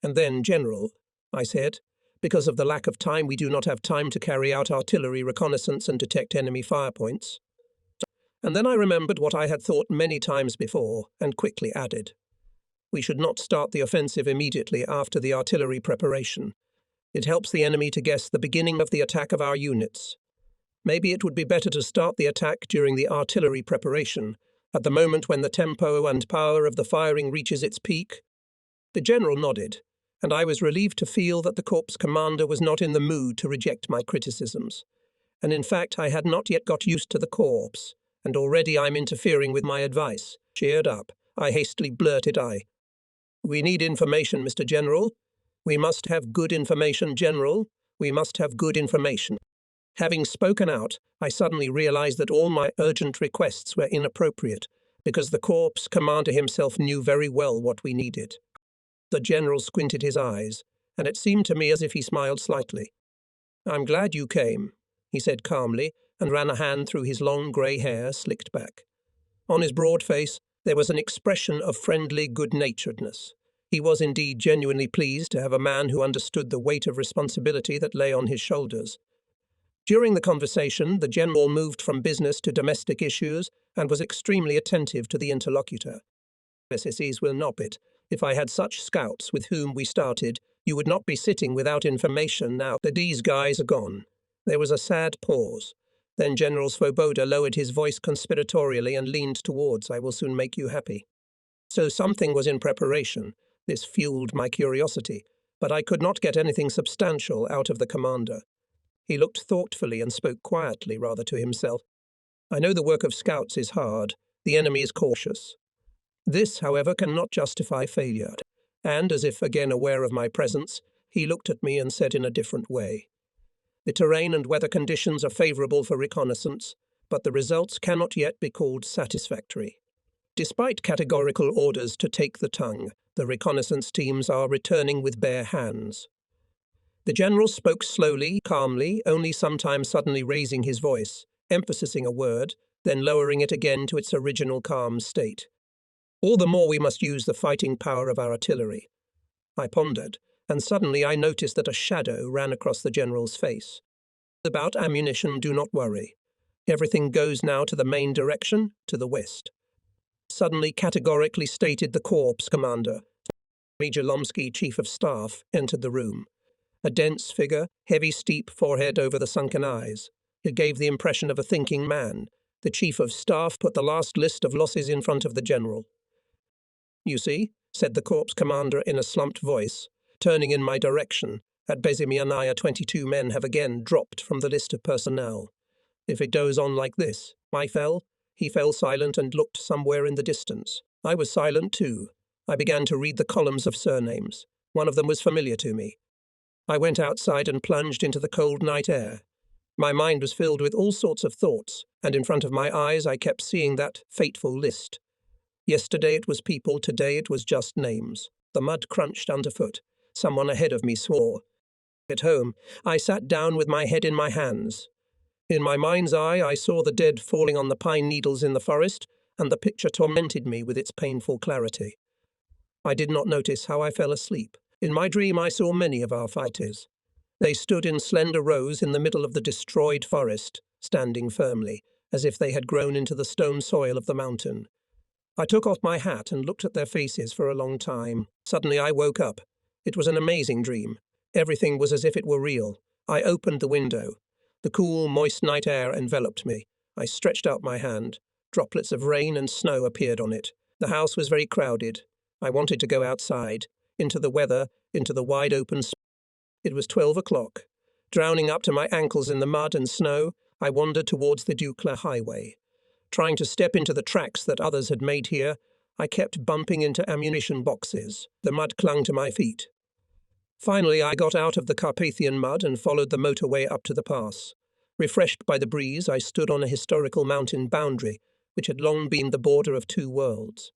A: "And then, General," I said, "because of the lack of time, we do not have time to carry out artillery reconnaissance and detect enemy fire points." And then I remembered what I had thought many times before, and quickly added, "We should not start the offensive immediately after the artillery preparation. It helps the enemy to guess the beginning of the attack of our units. Maybe it would be better to start the attack during the artillery preparation, at the moment when the tempo and power of the firing reaches its peak." The general nodded, and I was relieved to feel that the corps commander was not in the mood to reject my criticisms. And in fact, I had not yet got used to the corps, and already I'm interfering with my advice. Cheered up, I hastily blurted "We need information, Mr. General. We must have good information, General. We must have good information." Having spoken out, I suddenly realized that all my urgent requests were inappropriate, because the corps commander himself knew very well what we needed. The general squinted his eyes, and it seemed to me as if he smiled slightly. "I'm glad you came," he said calmly, and ran a hand through his long grey hair, slicked back. On his broad face, There was an expression of friendly good-naturedness. He was indeed genuinely pleased to have a man who understood the weight of responsibility that lay on his shoulders. During the conversation, the general moved from business to domestic issues and was extremely attentive to the interlocutor. SSEs will not it. If I had such scouts with whom we started, you would not be sitting without information now that these guys are gone. There was a sad pause. Then General Svoboda lowered his voice conspiratorially and leaned towards, "I will soon make you happy." So something was in preparation. This fueled my curiosity, but I could not get anything substantial out of the commander. He looked thoughtfully and spoke quietly, rather to himself. "I know the work of scouts is hard. The enemy is cautious. This, however, cannot justify failure." And, as if again aware of my presence, he looked at me and said in a different way, "The terrain and weather conditions are favourable for reconnaissance, but the results cannot yet be called satisfactory. Despite categorical orders to take the tongue, the reconnaissance teams are returning with bare hands." The general spoke slowly, calmly, only sometimes suddenly raising his voice, emphasizing a word, then lowering it again to its original calm state. "All the more we must use the fighting power of our artillery." I pondered, and suddenly I noticed that a shadow ran across the general's face. "About ammunition, do not worry. Everything goes now to the main direction, to the west," suddenly categorically stated the corps commander. Major Lomsky, Chief of Staff, entered the room. A dense figure, heavy steep forehead over the sunken eyes. It gave the impression of a thinking man. The Chief of Staff put the last list of losses in front of the general. "You see," said the corps commander in a slumped voice, turning in my direction. "At Bezimianaya 22 men have again dropped from the list of personnel. If it goes on like this, He fell silent and looked somewhere in the distance. I was silent too. I began to read the columns of surnames. One of them was familiar to me. I went outside and plunged into the cold night air. My mind was filled with all sorts of thoughts, and in front of my eyes I kept seeing that fateful list. Yesterday it was people, today it was just names. The mud crunched underfoot. Someone ahead of me swore. At home, I sat down with my head in my hands. In my mind's eye I saw the dead falling on the pine needles in the forest, and the picture tormented me with its painful clarity. I did not notice how I fell asleep. In my dream I saw many of our fighters. They stood in slender rows in the middle of the destroyed forest, standing firmly, as if they had grown into the stone soil of the mountain. I took off my hat and looked at their faces for a long time. Suddenly I woke up. It was an amazing dream. Everything was as if it were real. I opened the window. The cool, moist night air enveloped me. I stretched out my hand. Droplets of rain and snow appeared on it. The house was very crowded. I wanted to go outside, into the weather, into the wide open space. It was 12 o'clock. Drowning up to my ankles in the mud and snow, I wandered towards the Dukla highway. Trying to step into the tracks that others had made here, I kept bumping into ammunition boxes. The mud clung to my feet. Finally, I got out of the Carpathian mud and followed the motorway up to the pass. Refreshed by the breeze, I stood on a historical mountain boundary, which had long been the border of two worlds.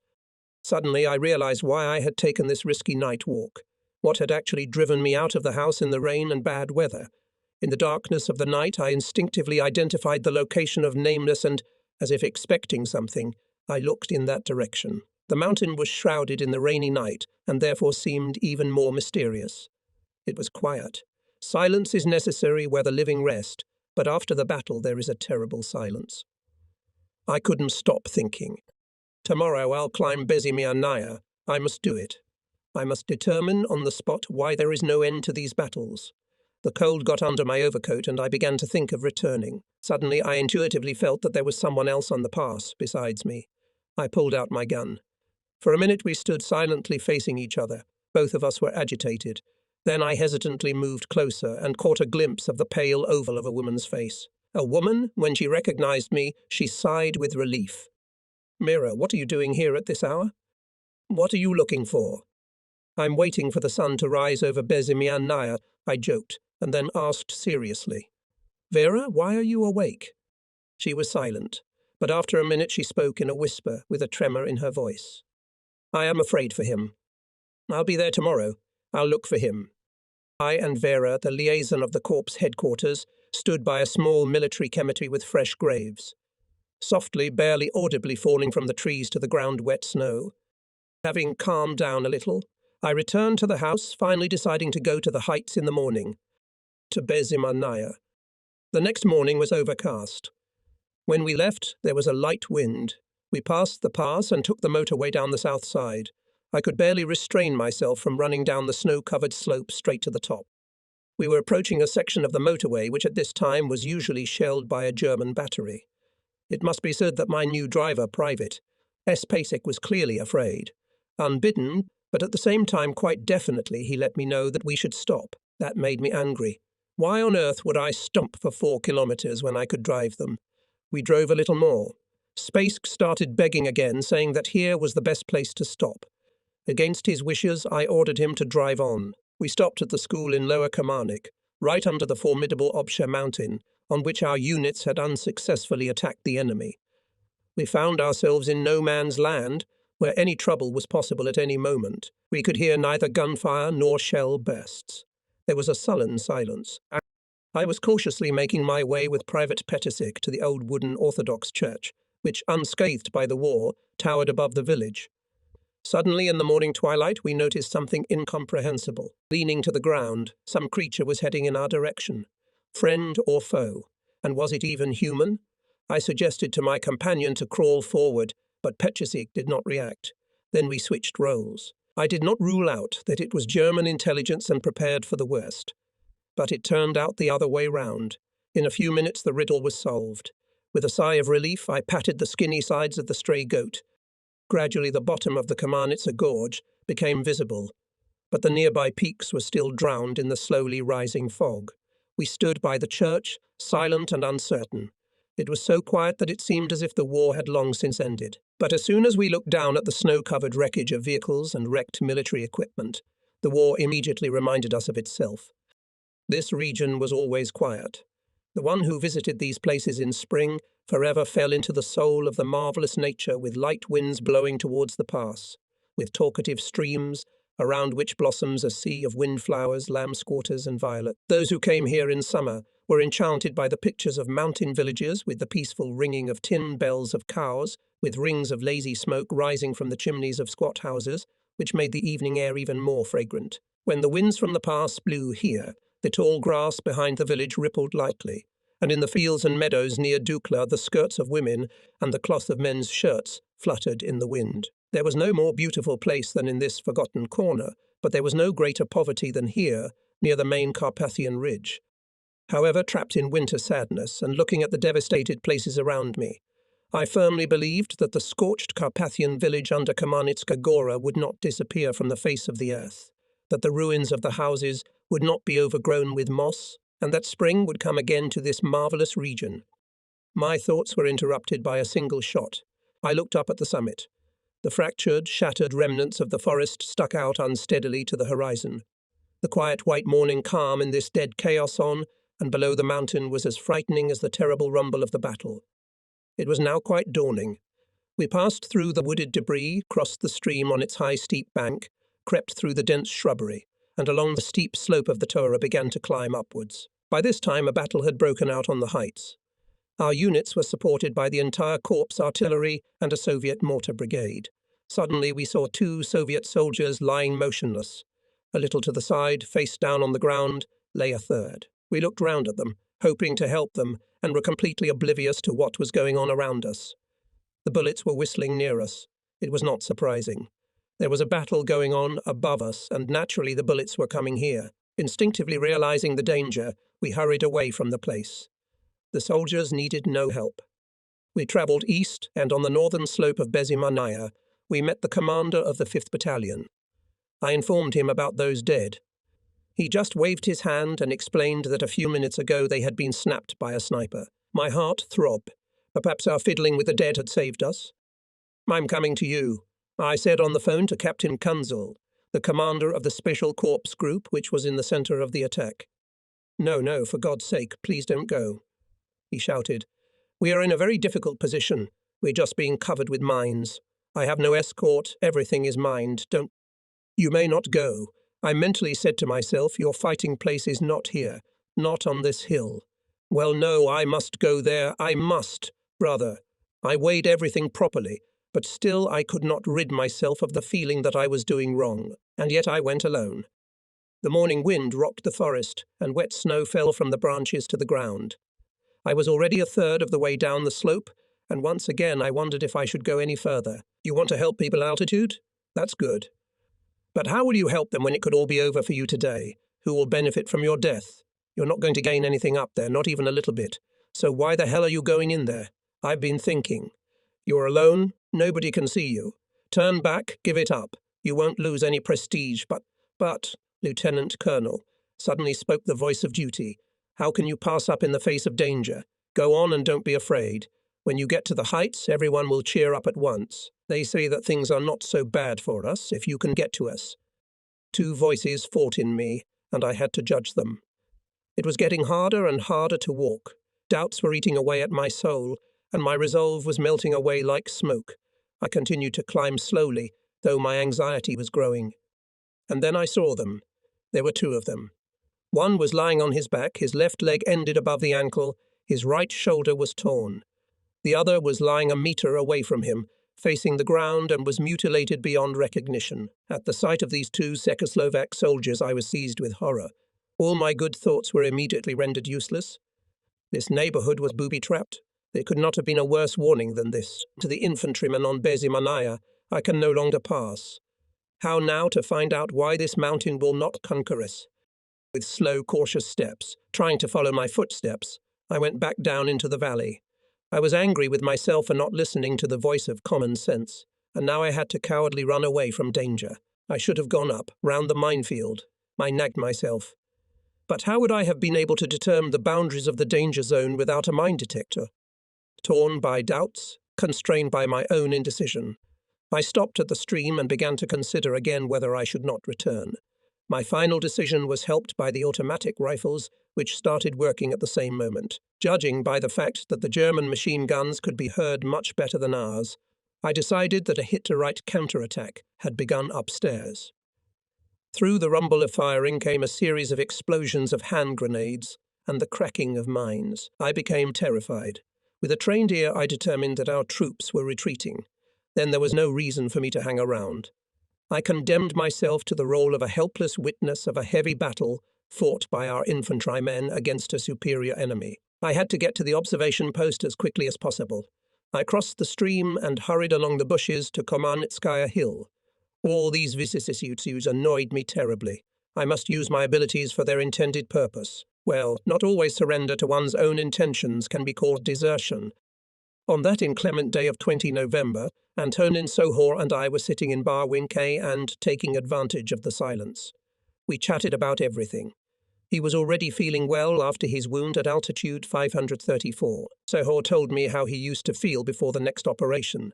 A: Suddenly, I realized why I had taken this risky night walk, what had actually driven me out of the house in the rain and bad weather. In the darkness of the night, I instinctively identified the location of Nameless and, as if expecting something, I looked in that direction. The mountain was shrouded in the rainy night and therefore seemed even more mysterious. It was quiet. Silence is necessary where the living rest, but after the battle there is a terrible silence. I couldn't stop thinking. Tomorrow I'll climb Bezimianaya. I must do it. I must determine on the spot why there is no end to these battles. The cold got under my overcoat and I began to think of returning. Suddenly I intuitively felt that there was someone else on the pass besides me. I pulled out my gun. For a minute we stood silently facing each other. Both of us were agitated. Then I hesitantly moved closer and caught a glimpse of the pale oval of a woman's face. A woman, when she recognized me, she sighed with relief. "Mira, what are you doing here at this hour?" "What are you looking for?" "I'm waiting for the sun to rise over Bezimianaya," I joked, and then asked seriously. "Vera, why are you awake?" She was silent, but after a minute she spoke in a whisper with a tremor in her voice. "I am afraid for him. I'll be there tomorrow. I'll look for him." I and Vera, the liaison of the corps headquarters, stood by a small military cemetery with fresh graves. softly, barely audibly falling from the trees to the ground wet snow. Having calmed down a little, I returned to the house, finally deciding to go to the heights in the morning, to Bezimanaya. The next morning was overcast. When we left, there was a light wind. We passed the pass and took the motorway down the south side. I could barely restrain myself from running down the snow-covered slope straight to the top. We were approaching a section of the motorway which at this time was usually shelled by a German battery. It must be said that my new driver, Private S. Pasek, was clearly afraid. Unbidden, but at the same time quite definitely, he let me know that we should stop. That made me angry. Why on earth would I stomp for 4 kilometers when I could drive them? We drove a little more. Space started begging again, saying that here was the best place to stop. Against his wishes, I ordered him to drive on. We stopped at the school in Lower Kamarnik, right under the formidable Obsha mountain, on which our units had unsuccessfully attacked the enemy. We found ourselves in no man's land, where any trouble was possible at any moment. We could hear neither gunfire nor shell bursts. There was a sullen silence. I was cautiously making my way with Private Petasik to the old wooden Orthodox church, which, unscathed by the war, towered above the village. Suddenly, in the morning twilight, we noticed something incomprehensible. Leaning to the ground, some creature was heading in our direction. Friend or foe? And was it even human? I suggested to my companion to crawl forward, but Petasik did not react. Then we switched roles. I did not rule out that it was German intelligence and prepared for the worst. But it turned out the other way round. In a few minutes the riddle was solved. With a sigh of relief, I patted the skinny sides of the stray goat. Gradually the bottom of the Kamarnitsa gorge became visible, but the nearby peaks were still drowned in the slowly rising fog. We stood by the church, silent and uncertain. It was so quiet that it seemed as if the war had long since ended. But as soon as we looked down at the snow-covered wreckage of vehicles and wrecked military equipment, the war immediately reminded us of itself. This region was always quiet. The one who visited these places in spring forever fell into the soul of the marvelous nature, with light winds blowing towards the pass, with talkative streams, around which blossoms a sea of windflowers, lambsquaters and violet. Those who came here in summer were enchanted by the pictures of mountain villages with the peaceful ringing of tin bells of cows, with rings of lazy smoke rising from the chimneys of squat houses, which made the evening air even more fragrant. When the winds from the pass blew here, the tall grass behind the village rippled lightly, and in the fields and meadows near Dukla the skirts of women and the cloth of men's shirts fluttered in the wind. There was no more beautiful place than in this forgotten corner, but there was no greater poverty than here, near the main Carpathian ridge. However, trapped in winter sadness and looking at the devastated places around me, I firmly believed that the scorched Carpathian village under Kamarnitska Gora would not disappear from the face of the earth, that the ruins of the houses would not be overgrown with moss, and that spring would come again to this marvelous region. My thoughts were interrupted by a single shot. I looked up at the summit. The fractured, shattered remnants of the forest stuck out unsteadily to the horizon. The quiet white morning calm in this dead chaos on and below the mountain was as frightening as the terrible rumble of the battle. It was now quite dawning. We passed through the wooded debris, crossed the stream on its high steep bank, crept through the dense shrubbery, and along the steep slope of the Tora began to climb upwards. By this time a battle had broken out on the heights. Our units were supported by the entire Corps artillery and a Soviet mortar brigade. Suddenly we saw 2 Soviet soldiers lying motionless. A little to the side, face down on the ground, lay a third. We looked round at them, hoping to help them, and were completely oblivious to what was going on around us. The bullets were whistling near us. It was not surprising. There was a battle going on above us, and naturally the bullets were coming here. Instinctively realizing the danger, we hurried away from the place. The soldiers needed no help. We travelled east, and on the northern slope of Bezimanaya, we met the commander of the 5th Battalion. I informed him about those dead. He just waved his hand and explained that a few minutes ago they had been snapped by a sniper. My heart throbbed. Perhaps our fiddling with the dead had saved us. "I'm coming to you," I said on the phone to Captain Kunzel, the commander of the Special Corps group which was in the centre of the attack. No, for God's sake, please don't go," he shouted. "We are in a very difficult position. We're just being covered with mines. I have no escort. Everything is mined. Don't." "You may not go," I mentally said to myself. "Your fighting place is not here, not on this hill." "Well, no, I must go there. I must, brother." I weighed everything properly, but still I could not rid myself of the feeling that I was doing wrong, and yet I went alone. The morning wind rocked the forest, and wet snow fell from the branches to the ground. I was already a third of the way down the slope, and once again I wondered if I should go any further. You want to help people, Altitude? That's good. But how will you help them when it could all be over for you today? Who will benefit from your death? You're not going to gain anything up there, not even a little bit. So why the hell are you going in there? I've been thinking. You're alone, nobody can see you. Turn back, give it up. You won't lose any prestige, but, Lieutenant Colonel, suddenly spoke the voice of duty. How can you pass up in the face of danger? Go on and don't be afraid. When you get to the heights, everyone will cheer up at once. They say that things are not so bad for us if you can get to us. Two voices fought in me, and I had to judge them. It was getting harder and harder to walk. Doubts were eating away at my soul, and my resolve was melting away like smoke. I continued to climb slowly, though my anxiety was growing. And then I saw them. There were two of them. One was lying on his back, his left leg ended above the ankle, his right shoulder was torn. The other was lying a meter away from him, facing the ground, and was mutilated beyond recognition. At the sight of these two Czechoslovak soldiers, I was seized with horror. All my good thoughts were immediately rendered useless. This neighbourhood was booby-trapped. There could not have been a worse warning than this. To the infantryman on Bezimanaya, I can no longer pass. How now to find out why this mountain will not conquer us? With slow, cautious steps, trying to follow my footsteps, I went back down into the valley. I was angry with myself for not listening to the voice of common sense, and now I had to cowardly run away from danger. I should have gone up, round the minefield. I nagged myself. But how would I have been able to determine the boundaries of the danger zone without a mine detector? Torn by doubts, constrained by my own indecision, I stopped at the stream and began to consider again whether I should not return. My final decision was helped by the automatic rifles, which started working at the same moment. Judging by the fact that the German machine guns could be heard much better than ours, I decided that a hit-to-right counterattack had begun upstairs. Through the rumble of firing came a series of explosions of hand grenades and the cracking of mines. I became terrified. With a trained ear, I determined that our troops were retreating. Then there was no reason for me to hang around. I condemned myself to the role of a helpless witness of a heavy battle fought by our infantrymen against a superior enemy. I had to get to the observation post as quickly as possible. I crossed the stream and hurried along the bushes to Komarnitskaya Hill. All these vicissitudes annoyed me terribly. I must use my abilities for their intended purpose. Well, not always surrender to one's own intentions can be called desertion. On that inclement day of 20 November, Antonin Sohor and I were sitting in Bar Winkay and taking advantage of the silence. We chatted about everything. He was already feeling well after his wound at altitude 534. Sohor told me how he used to feel before the next operation.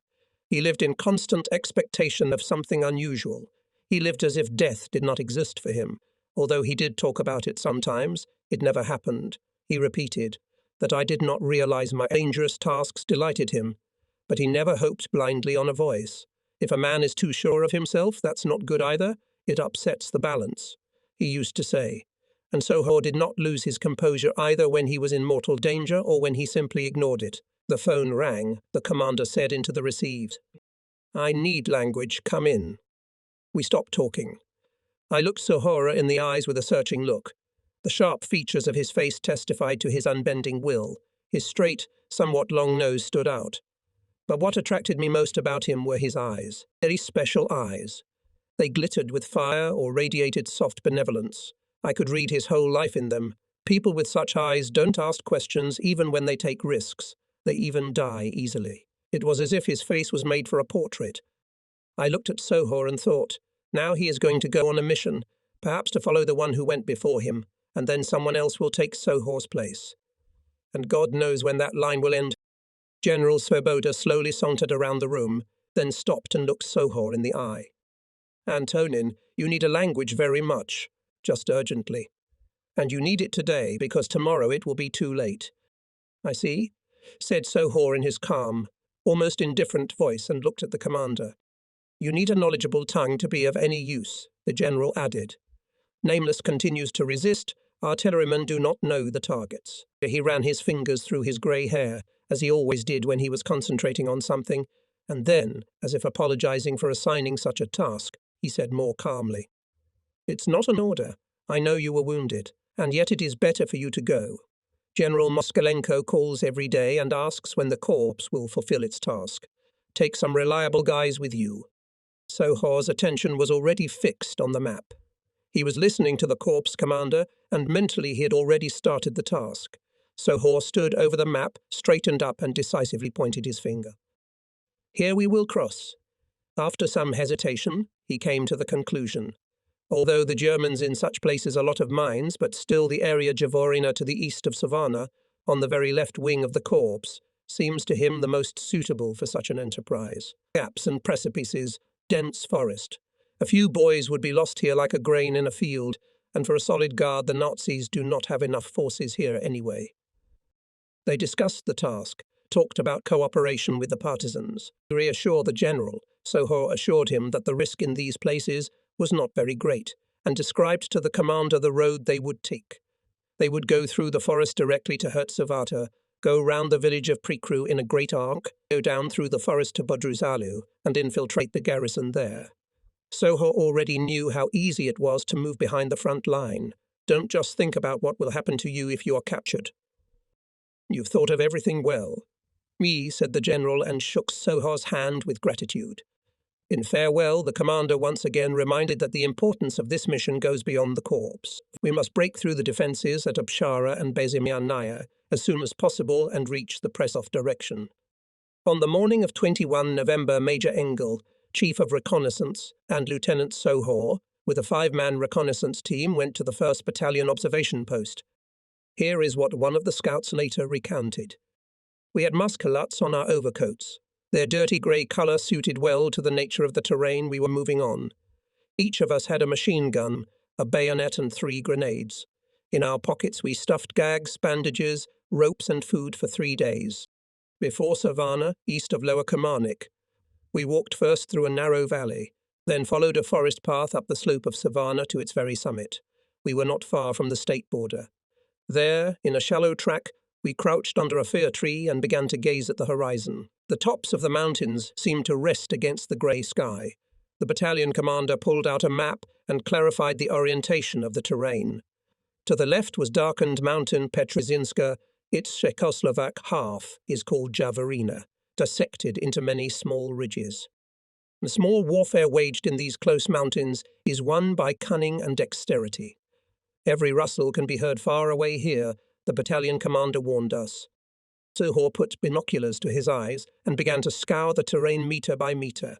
A: He lived in constant expectation of something unusual. He lived as if death did not exist for him. Although he did talk about it sometimes, it never happened. He repeated that I did not realize my dangerous tasks delighted him, but he never hoped blindly on a voice. If a man is too sure of himself, that's not good either. It upsets the balance, he used to say. And Sohor did not lose his composure either when he was in mortal danger or when he simply ignored it. The phone rang, the commander said into the receives. I need language, come in. We stopped talking. I looked Sohor in the eyes with a searching look. The sharp features of his face testified to his unbending will. His straight, somewhat long nose stood out. But what attracted me most about him were his eyes, very special eyes. They glittered with fire or radiated soft benevolence. I could read his whole life in them. People with such eyes don't ask questions even when they take risks. They even die easily. It was as if his face was made for a portrait. I looked at Sohor and thought, now he is going to go on a mission, perhaps to follow the one who went before him, and then someone else will take Sohor's place. And God knows when that line will end. General Svoboda slowly sauntered around the room, then stopped and looked Sohor in the eye. Antonin, you need a language very much, just urgently. And you need it today, because tomorrow it will be too late. I see, said Sohor in his calm, almost indifferent voice, and looked at the commander. You need a knowledgeable tongue to be of any use, the general added. Nameless continues to resist, Artillerymen do not know the targets. He ran his fingers through his grey hair, as he always did when he was concentrating on something, and then, as if apologizing for assigning such a task, he said more calmly, "It's not an order. I know you were wounded, and yet it is better for you to go. General Moskalenko calls every day and asks when the corps will fulfill its task. Take some reliable guys with you." Sohor's attention was already fixed on the map. He was listening to the corps commander, and mentally he had already started the task. Sohor stood over the map, straightened up, and decisively pointed his finger. "Here we will cross." After some hesitation, he came to the conclusion. Although the Germans in such places a lot of mines, but still the area Javorina to the east of Savannah, on the very left wing of the corps, seems to him the most suitable for such an enterprise. Gaps and precipices, dense forest. A few boys would be lost here like a grain in a field, and for a solid guard the Nazis do not have enough forces here anyway. They discussed the task, talked about cooperation with the partisans. To reassure the general, Sohor assured him that the risk in these places was not very great, and described to the commander the road they would take. They would go through the forest directly to Hertzovata, go round the village of Prikru in a great arc, go down through the forest to Bodruzalu, and infiltrate the garrison there. Sohor already knew how easy it was to move behind the front line. Don't just think about what will happen to you if you are captured. "You've thought of everything well." "Me," said the general, and shook Sohor's hand with gratitude. In farewell, the commander once again reminded that the importance of this mission goes beyond the corps. We must break through the defences at Abshara and Bezimianaya as soon as possible and reach the press-off direction. On the morning of 21 November, Major Engel, Chief of Reconnaissance, and Lieutenant Sohor, with a 5-man reconnaissance team, went to the 1st Battalion observation post. Here is what one of the scouts later recounted. "We had musculuts on our overcoats. Their dirty grey colour suited well to the nature of the terrain we were moving on. Each of us had a machine gun, a bayonet and 3 grenades. In our pockets we stuffed gags, bandages, ropes and food for 3 days. Before Savannah, east of Lower Kilmarnock, we walked first through a narrow valley, then followed a forest path up the slope of Savannah to its very summit. We were not far from the state border. There, in a shallow track, we crouched under a fir tree and began to gaze at the horizon. The tops of the mountains seemed to rest against the grey sky. The battalion commander pulled out a map and clarified the orientation of the terrain. To the left was darkened mountain Petrozinska. Its Czechoslovak half is called Javorina, dissected into many small ridges. The small warfare waged in these close mountains is won by cunning and dexterity. Every rustle can be heard far away here, the battalion commander warned us. Sohor put binoculars to his eyes and began to scour the terrain metre by metre.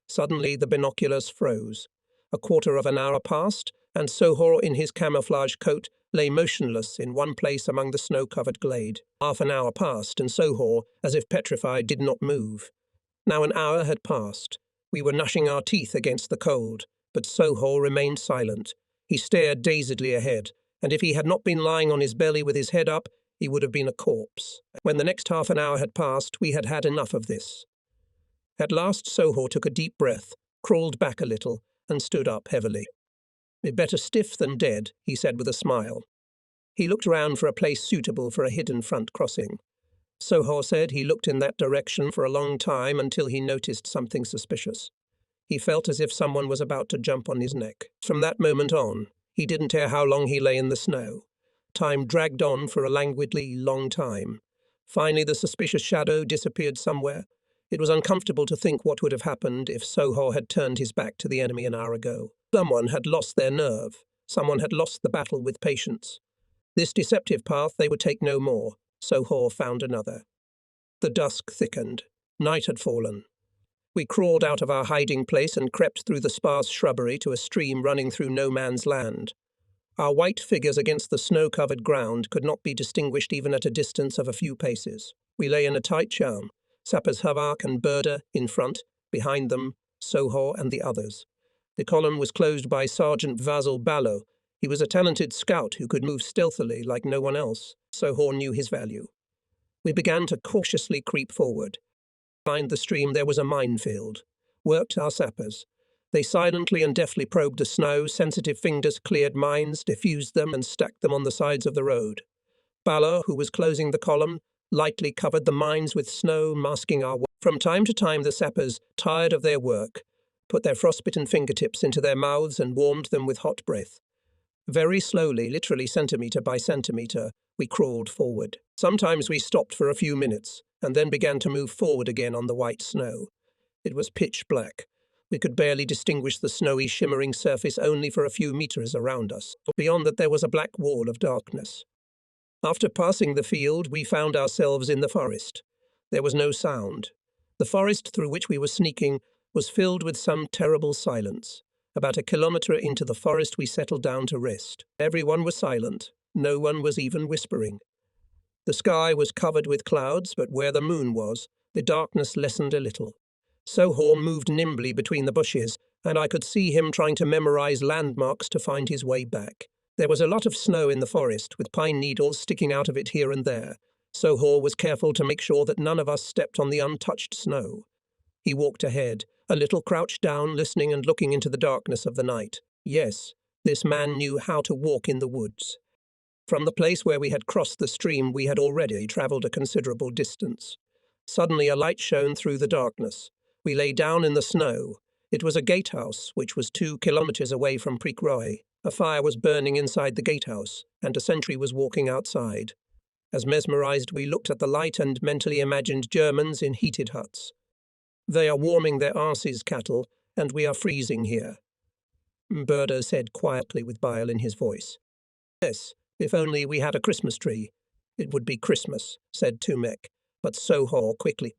A: Suddenly the binoculars froze. A quarter of an hour passed, and Sohor in his camouflage coat lay motionless in one place among the snow-covered glade. Half an hour passed, and Sohor, as if petrified, did not move. Now an hour had passed. We were gnashing our teeth against the cold, but Sohor remained silent. He stared dazedly ahead, and if he had not been lying on his belly with his head up, he would have been a corpse. When the next half an hour had passed, we had had enough of this. At last Sohor took a deep breath, crawled back a little, and stood up heavily. "Better stiff than dead," he said with a smile. He looked round for a place suitable for a hidden front crossing. Sohor said he looked in that direction for a long time until he noticed something suspicious. He felt as if someone was about to jump on his neck. From that moment on, he didn't care how long he lay in the snow. Time dragged on for a languidly long time. Finally, the suspicious shadow disappeared somewhere. It was uncomfortable to think what would have happened if Sohor had turned his back to the enemy an hour ago. Someone had lost their nerve. Someone had lost the battle with patience. This deceptive path they would take no more. Sohor found another. The dusk thickened. Night had fallen. We crawled out of our hiding place and crept through the sparse shrubbery to a stream running through no man's land. Our white figures against the snow-covered ground could not be distinguished even at a distance of a few paces. We lay in a tight charm, Sappers Havak and Berda in front, behind them, Sohor and the others. The column was closed by Sergeant Vasil Ballo. He was a talented scout who could move stealthily like no one else. Sohor knew his value. We began to cautiously creep forward. Behind the stream there was a minefield. Worked our sappers. They silently and deftly probed the snow, sensitive fingers cleared mines, diffused them, and stacked them on the sides of the road. Bala, who was closing the column, lightly covered the mines with snow, masking our work. From time to time the sappers, tired of their work, put their frostbitten fingertips into their mouths and warmed them with hot breath. Very slowly, literally centimetre by centimetre, we crawled forward. Sometimes we stopped for a few minutes, and then began to move forward again on the white snow. It was pitch black. We could barely distinguish the snowy, shimmering surface only for a few metres around us. Beyond that there was a black wall of darkness. After passing the field, we found ourselves in the forest. There was no sound. The forest through which we were sneaking was filled with some terrible silence. About a kilometre into the forest we settled down to rest. Everyone was silent. No one was even whispering. The sky was covered with clouds, but where the moon was, the darkness lessened a little. Soho moved nimbly between the bushes, and I could see him trying to memorize landmarks to find his way back. There was a lot of snow in the forest, with pine needles sticking out of it here and there. Soho was careful to make sure that none of us stepped on the untouched snow. He walked ahead, a little crouched down, listening and looking into the darkness of the night. Yes, this man knew how to walk in the woods. From the place where we had crossed the stream, we had already travelled a considerable distance. Suddenly a light shone through the darkness. We lay down in the snow. It was a gatehouse, which was 2 kilometres away from Prikroy. A fire was burning inside the gatehouse, and a sentry was walking outside. As mesmerized, we looked at the light and mentally imagined Germans in heated huts. They are warming their arses, cattle, and we are freezing here. Berda said quietly with bile in his voice. Yes, if only we had a Christmas tree. It would be Christmas, said Tumek, but Soho quickly.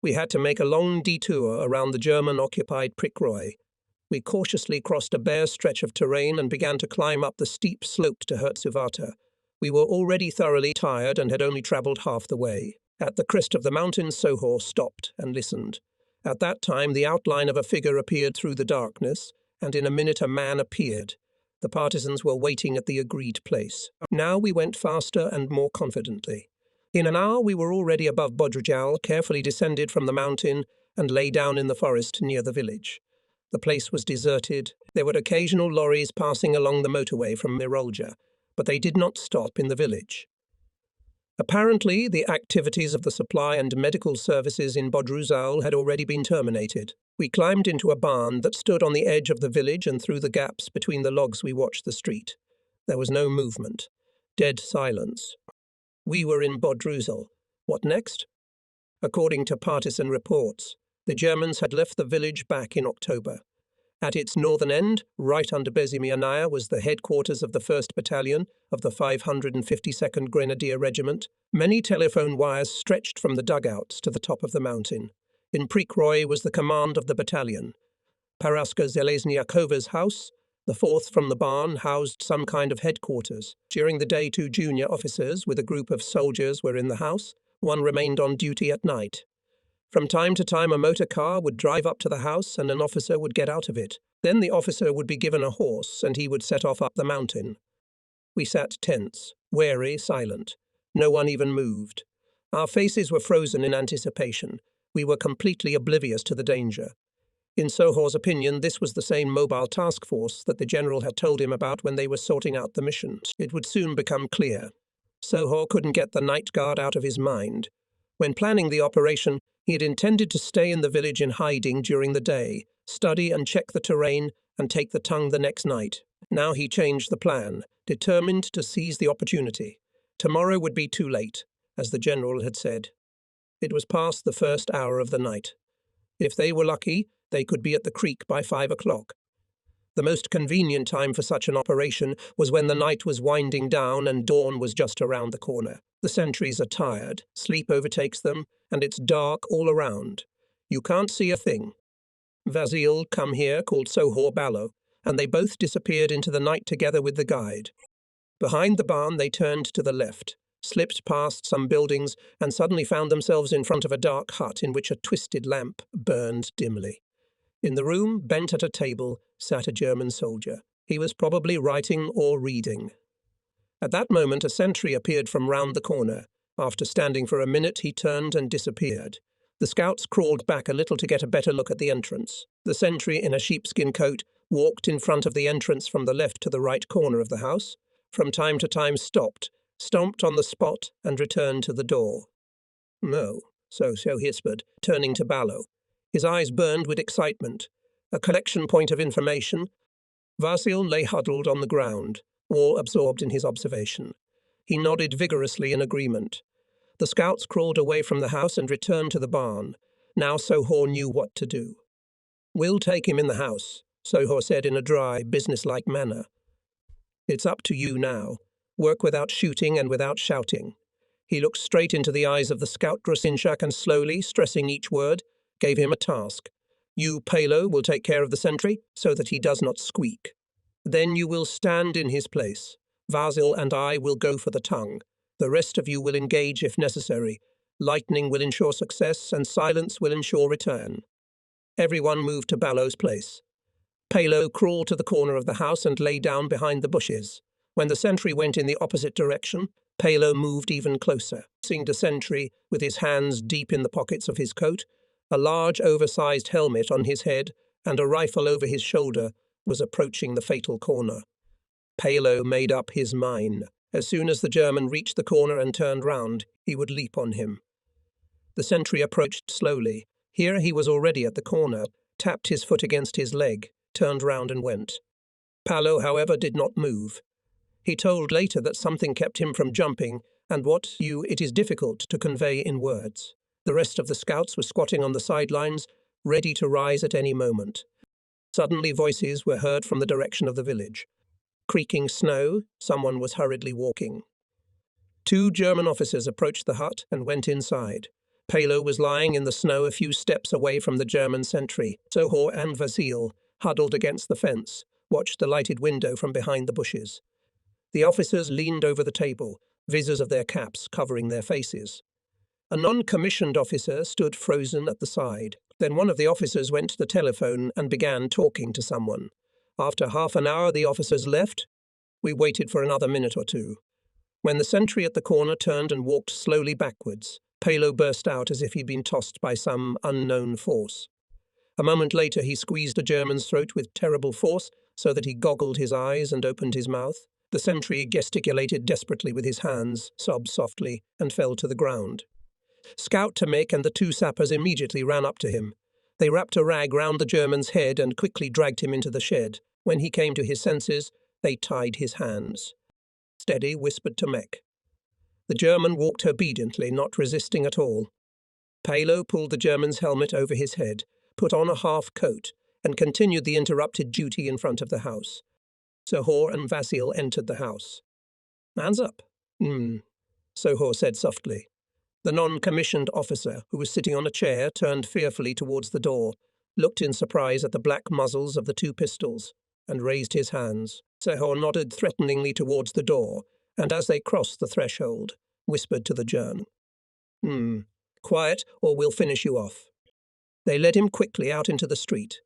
A: We had to make a long detour around the German-occupied Prikroy. We cautiously crossed a bare stretch of terrain and began to climb up the steep slope to Hertsuvata. We were already thoroughly tired and had only travelled half the way. At the crest of the mountain, Soho stopped and listened. At that time, the outline of a figure appeared through the darkness, and in a minute a man appeared. The partisans were waiting at the agreed place. Now we went faster and more confidently. In an hour we were already above Bodrujal, carefully descended from the mountain, and lay down in the forest near the village. The place was deserted. There were occasional lorries passing along the motorway from Mirolja, but they did not stop in the village. Apparently, the activities of the supply and medical services in Bodruzal had already been terminated. We climbed into a barn that stood on the edge of the village, and through the gaps between the logs we watched the street. There was no movement. Dead silence. We were in Bodruzal. What next? According to partisan reports, the Germans had left the village back in October. At its northern end, right under Bezimianaya, was the headquarters of the 1st Battalion of the 552nd Grenadier Regiment. Many telephone wires stretched from the dugouts to the top of the mountain. In Prikroy was the command of the battalion. Paraska Zelezniakova's house, the 4th from the barn, housed some kind of headquarters. During the day, 2 junior officers with a group of soldiers were in the house. One remained on duty at night. From time to time a motor car would drive up to the house and an officer would get out of it. Then the officer would be given a horse and he would set off up the mountain. We sat tense, wary, silent. No one even moved. Our faces were frozen in anticipation. We were completely oblivious to the danger. In Soho's opinion, this was the same mobile task force that the general had told him about when they were sorting out the missions. It would soon become clear. Soho couldn't get the night guard out of his mind. When planning the operation, he had intended to stay in the village in hiding during the day, study and check the terrain, and take the tongue the next night. Now he changed the plan, determined to seize the opportunity. Tomorrow would be too late, as the general had said. It was past the first hour of the night. If they were lucky, they could be at the creek by 5 o'clock. The most convenient time for such an operation was when the night was winding down and dawn was just around the corner. The sentries are tired, sleep overtakes them, and it's dark all around. You can't see a thing. Vasil, come here, called Soho Balo, and they both disappeared into the night together with the guide. Behind the barn they turned to the left, slipped past some buildings, and suddenly found themselves in front of a dark hut in which a twisted lamp burned dimly. In the room, bent at a table, sat a German soldier. He was probably writing or reading. At that moment a sentry appeared from round the corner. After standing for a minute, he turned and disappeared. The scouts crawled back a little to get a better look at the entrance. The sentry in a sheepskin coat walked in front of the entrance from the left to the right corner of the house, from time to time stopped, stomped on the spot, and returned to the door. No, so whispered, turning to Ballo. His eyes burned with excitement. A collection point of information. Vasil lay huddled on the ground, all absorbed in his observation. He nodded vigorously in agreement. The scouts crawled away from the house and returned to the barn. Now Sohor knew what to do. "We'll take him in the house," Sohor said in a dry, businesslike manner. "It's up to you now. Work without shooting and without shouting." He looked straight into the eyes of the scout Drasinchak and slowly, stressing each word, gave him a task. "You, Palo, will take care of the sentry so that he does not squeak. Then you will stand in his place. Vasil and I will go for the tongue. The rest of you will engage if necessary. Lightning will ensure success and silence will ensure return." Everyone moved to Ballo's place. Palo crawled to the corner of the house and lay down behind the bushes. When the sentry went in the opposite direction, Palo moved even closer, seeing the sentry with his hands deep in the pockets of his coat, a large oversized helmet on his head, and a rifle over his shoulder, was approaching the fatal corner. Palo made up his mind. As soon as the German reached the corner and turned round, he would leap on him. The sentry approached slowly. Here he was already at the corner, tapped his foot against his leg, turned round and went. Palo, however, did not move. He told later that something kept him from jumping, and it is difficult to convey in words. The rest of the scouts were squatting on the sidelines, ready to rise at any moment. Suddenly voices were heard from the direction of the village. Creaking snow, someone was hurriedly walking. 2 German officers approached the hut and went inside. Palo was lying in the snow a few steps away from the German sentry. Sohor and Vasil, huddled against the fence, watched the lighted window from behind the bushes. The officers leaned over the table, visors of their caps covering their faces. A non-commissioned officer stood frozen at the side. Then one of the officers went to the telephone and began talking to someone. After half an hour, the officers left. We waited for another minute or two. When the sentry at the corner turned and walked slowly backwards, Palo burst out as if he'd been tossed by some unknown force. A moment later, he squeezed a German's throat with terrible force so that he goggled his eyes and opened his mouth. The sentry gesticulated desperately with his hands, sobbed softly, and fell to the ground. Scout Tomek and the 2 sappers immediately ran up to him. They wrapped a rag round the German's head and quickly dragged him into the shed. When he came to his senses, they tied his hands. "Steady," whispered Tomek. The German walked obediently, not resisting at all. Palo pulled the German's helmet over his head, put on a half coat, and continued the interrupted duty in front of the house. Sohor and Vasil entered the house. "Hands up." Sohor said softly. The non-commissioned officer, who was sitting on a chair, turned fearfully towards the door, looked in surprise at the black muzzles of the 2 pistols, and raised his hands. Sohor nodded threateningly towards the door, and as they crossed the threshold, whispered to the German. "Quiet, or we'll finish you off." They led him quickly out into the street.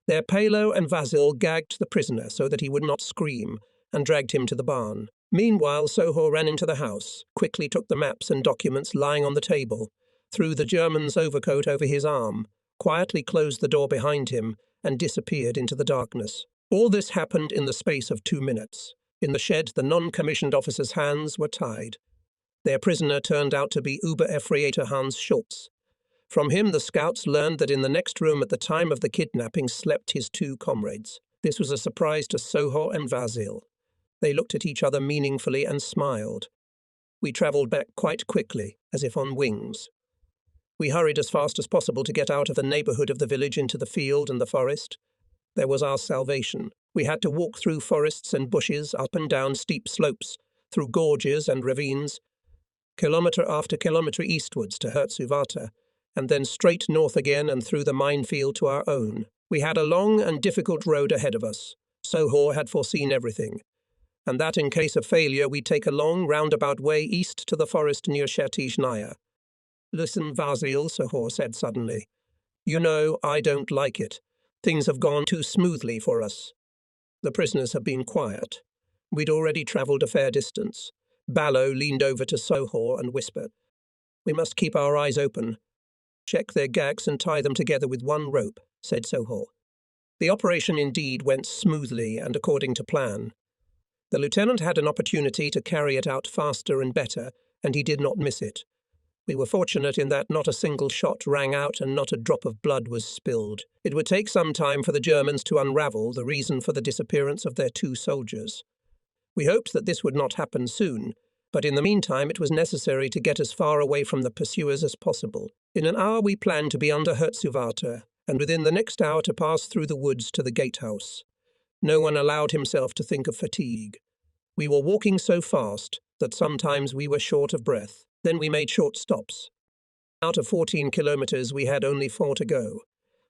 A: There Palo and Vasil gagged the prisoner so that he would not scream, and dragged him to the barn. Meanwhile, Sohor ran into the house, quickly took the maps and documents lying on the table, threw the German's overcoat over his arm, quietly closed the door behind him, and disappeared into the darkness. All this happened in the space of 2 minutes. In the shed, the non-commissioned officer's hands were tied. Their prisoner turned out to be Ober-Efreiter Hans Schultz. From him, the scouts learned that in the next room at the time of the kidnapping slept his 2 comrades. This was a surprise to Sohor and Vasil. They looked at each other meaningfully and smiled. We travelled back quite quickly, as if on wings. We hurried as fast as possible to get out of the neighbourhood of the village into the field and the forest. There was our salvation. We had to walk through forests and bushes, up and down steep slopes, through gorges and ravines, kilometre after kilometre eastwards to Hertsuvata, and then straight north again and through the minefield to our own. We had a long and difficult road ahead of us. Sohor had foreseen everything, and that in case of failure we'd take a long roundabout way east to the forest near Shertizhnaya. "Listen, Vasil," Sohor said suddenly. "You know, I don't like it. Things have gone too smoothly for us. The prisoners have been quiet. We'd already travelled a fair distance." Ballo leaned over to Sohor and whispered, "We must keep our eyes open. Check their gags and tie them together with one rope, said Soho. The operation indeed went smoothly and according to plan. The lieutenant had an opportunity to carry it out faster and better, and he did not miss it. We were fortunate in that not a single shot rang out and not a drop of blood was spilled. It would take some time for the Germans to unravel the reason for the disappearance of their 2 soldiers. We hoped that this would not happen soon, but in the meantime it was necessary to get as far away from the pursuers as possible. In an hour we planned to be under Herzogewater, and within the next hour to pass through the woods to the gatehouse. No one allowed himself to think of fatigue. We were walking so fast that sometimes we were short of breath. Then we made short stops. Out of 14 kilometers, we had only 4 to go.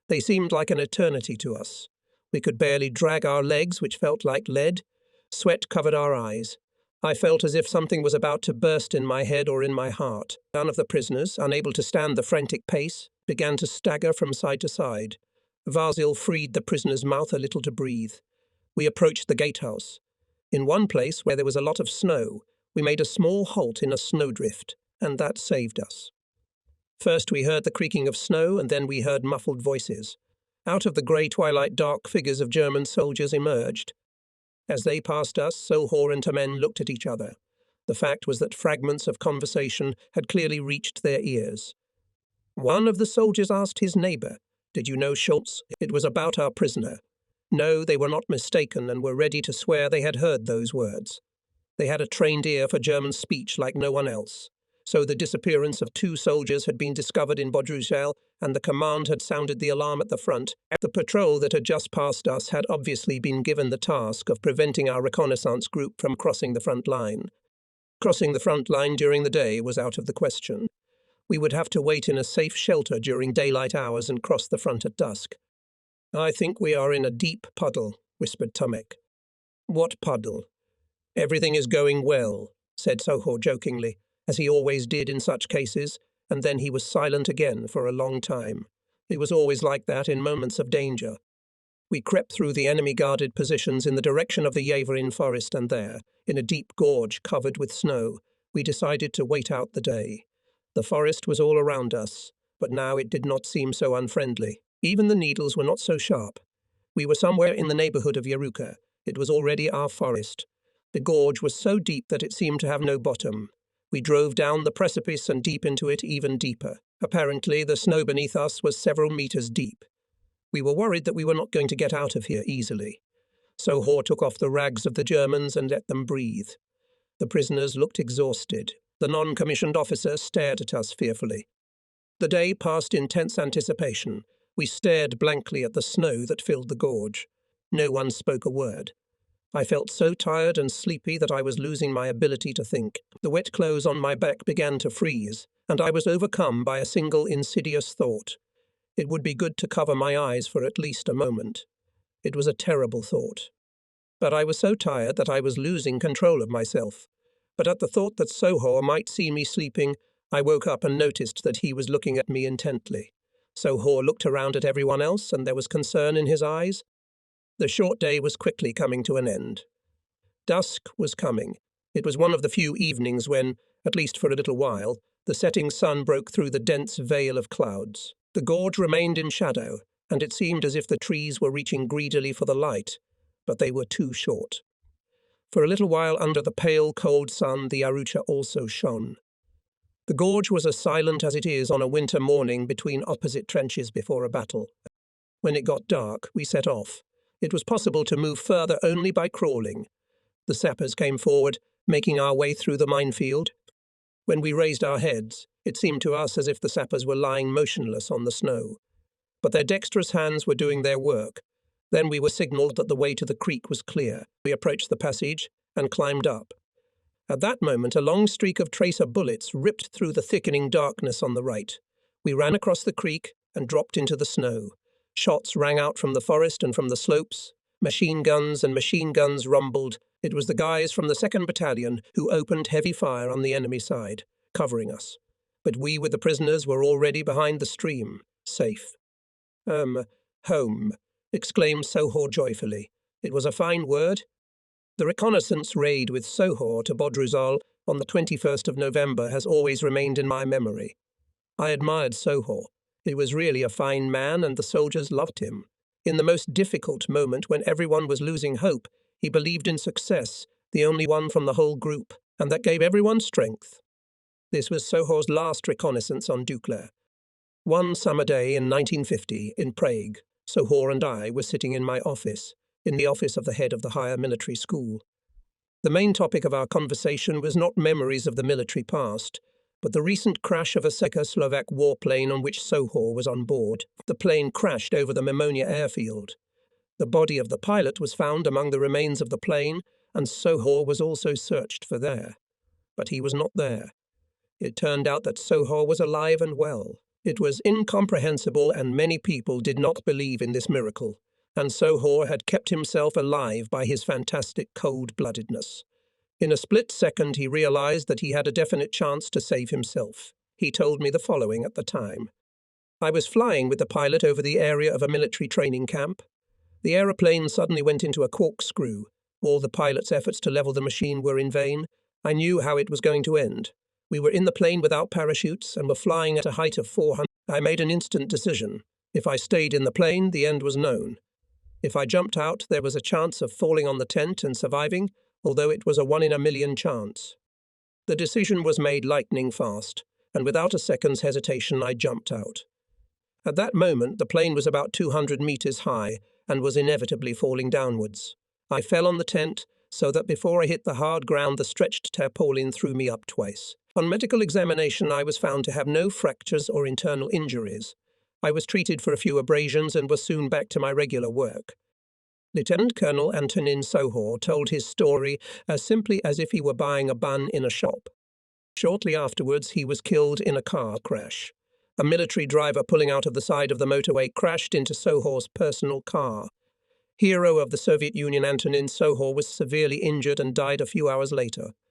A: They seemed like an eternity to us. We could barely drag our legs, which felt like lead. Sweat covered our eyes. I felt as if something was about to burst in my head or in my heart. None of the prisoners, unable to stand the frantic pace, began to stagger from side to side. Vasil freed the prisoner's mouth a little to breathe. We approached the gatehouse. In one place, where there was a lot of snow, we made a small halt in a snowdrift, and that saved us. First we heard the creaking of snow, and then we heard muffled voices. Out of the grey twilight dark figures of German soldiers emerged. As they passed us, Sohor and Tamen looked at each other. The fact was that fragments of conversation had clearly reached their ears. One of the soldiers asked his neighbour, "Did you know Schultz?" It was about our prisoner. No, they were not mistaken and were ready to swear they had heard those words. They had a trained ear for German speech like no one else. So the disappearance of 2 soldiers had been discovered in Bodruzhel, and the command had sounded the alarm at the front. The patrol that had just passed us had obviously been given the task of preventing our reconnaissance group from crossing the front line. Crossing the front line during the day was out of the question. We would have to wait in a safe shelter during daylight hours and cross the front at dusk. "I think we are in a deep puddle," whispered Tomek. "What puddle?" "Everything is going well," said Soho jokingly, as he always did in such cases, and then he was silent again for a long time. It was always like that in moments of danger. We crept through the enemy-guarded positions in the direction of the Javorin forest, and there, in a deep gorge covered with snow, we decided to wait out the day. The forest was all around us, but now it did not seem so unfriendly. Even the needles were not so sharp. We were somewhere in the neighbourhood of Yaruka. It was already our forest. The gorge was so deep that it seemed to have no bottom. We drove down the precipice and deep into it even deeper. Apparently, the snow beneath us was several meters deep. We were worried that we were not going to get out of here easily. Sohor took off the rags of the Germans and let them breathe. The prisoners looked exhausted. The non-commissioned officer stared at us fearfully. The day passed in tense anticipation. We stared blankly at the snow that filled the gorge. No one spoke a word. I felt so tired and sleepy that I was losing my ability to think. The wet clothes on my back began to freeze, and I was overcome by a single insidious thought. It would be good to cover my eyes for at least a moment. It was a terrible thought. But I was so tired that I was losing control of myself. But at the thought that Sohor might see me sleeping, I woke up and noticed that he was looking at me intently. Sohor looked around at everyone else, and there was concern in his eyes. The short day was quickly coming to an end. Dusk was coming. It was one of the few evenings when, at least for a little while, the setting sun broke through the dense veil of clouds. The gorge remained in shadow, and it seemed as if the trees were reaching greedily for the light, but they were too short. For a little while under the pale, cold sun, the Arucha also shone. The gorge was as silent as it is on a winter morning between opposite trenches before a battle. When it got dark, we set off. It was possible to move further only by crawling. The sappers came forward, making our way through the minefield. When we raised our heads, it seemed to us as if the sappers were lying motionless on the snow. But their dexterous hands were doing their work. Then we were signalled that the way to the creek was clear. We approached the passage and climbed up. At that moment, a long streak of tracer bullets ripped through the thickening darkness on the right. We ran across the creek and dropped into the snow. Shots rang out from the forest and from the slopes. Machine guns rumbled. It was the guys from the 2nd Battalion who opened heavy fire on the enemy side, covering us. But we with the prisoners were already behind the stream, safe. Home, exclaimed Sohor joyfully. It was a fine word. The reconnaissance raid with Sohor to Bodruzhal on the 21st of November has always remained in my memory. I admired Sohor. He was really a fine man, and the soldiers loved him. In the most difficult moment, when everyone was losing hope, he believed in success, the only one from the whole group, and that gave everyone strength. This was Soho's last reconnaissance on Dukla. One summer day in 1950, in Prague, Soho and I were sitting in my office, in the office of the head of the higher military school. The main topic of our conversation was not memories of the military past, but the recent crash of a Czechoslovak warplane on which Soho was on board. The plane crashed over the Mimonia airfield. The body of the pilot was found among the remains of the plane, and Soho was also searched for there. But he was not there. It turned out that Soho was alive and well. It was incomprehensible, and many people did not believe in this miracle, and Soho had kept himself alive by his fantastic cold-bloodedness. In a split second, he realized that he had a definite chance to save himself. He told me the following at the time. I was flying with the pilot over the area of a military training camp. The aeroplane suddenly went into a corkscrew. All the pilot's efforts to level the machine were in vain. I knew how it was going to end. We were in the plane without parachutes and were flying at a height of 400. I made an instant decision. If I stayed in the plane, the end was known. If I jumped out, there was a chance of falling on the tent and surviving, although it was a 1 in a million chance. The decision was made lightning fast, and without a second's hesitation I jumped out. At that moment the plane was about 200 meters high and was inevitably falling downwards. I fell on the tent, so that before I hit the hard ground the stretched tarpaulin threw me up twice. On medical examination I was found to have no fractures or internal injuries. I was treated for a few abrasions and was soon back to my regular work. Lieutenant Colonel Antonin Soho told his story as simply as if he were buying a bun in a shop. Shortly afterwards, he was killed in a car crash. A military driver pulling out of the side of the motorway crashed into Soho's personal car. Hero of the Soviet Union Antonin Soho was severely injured and died a few hours later.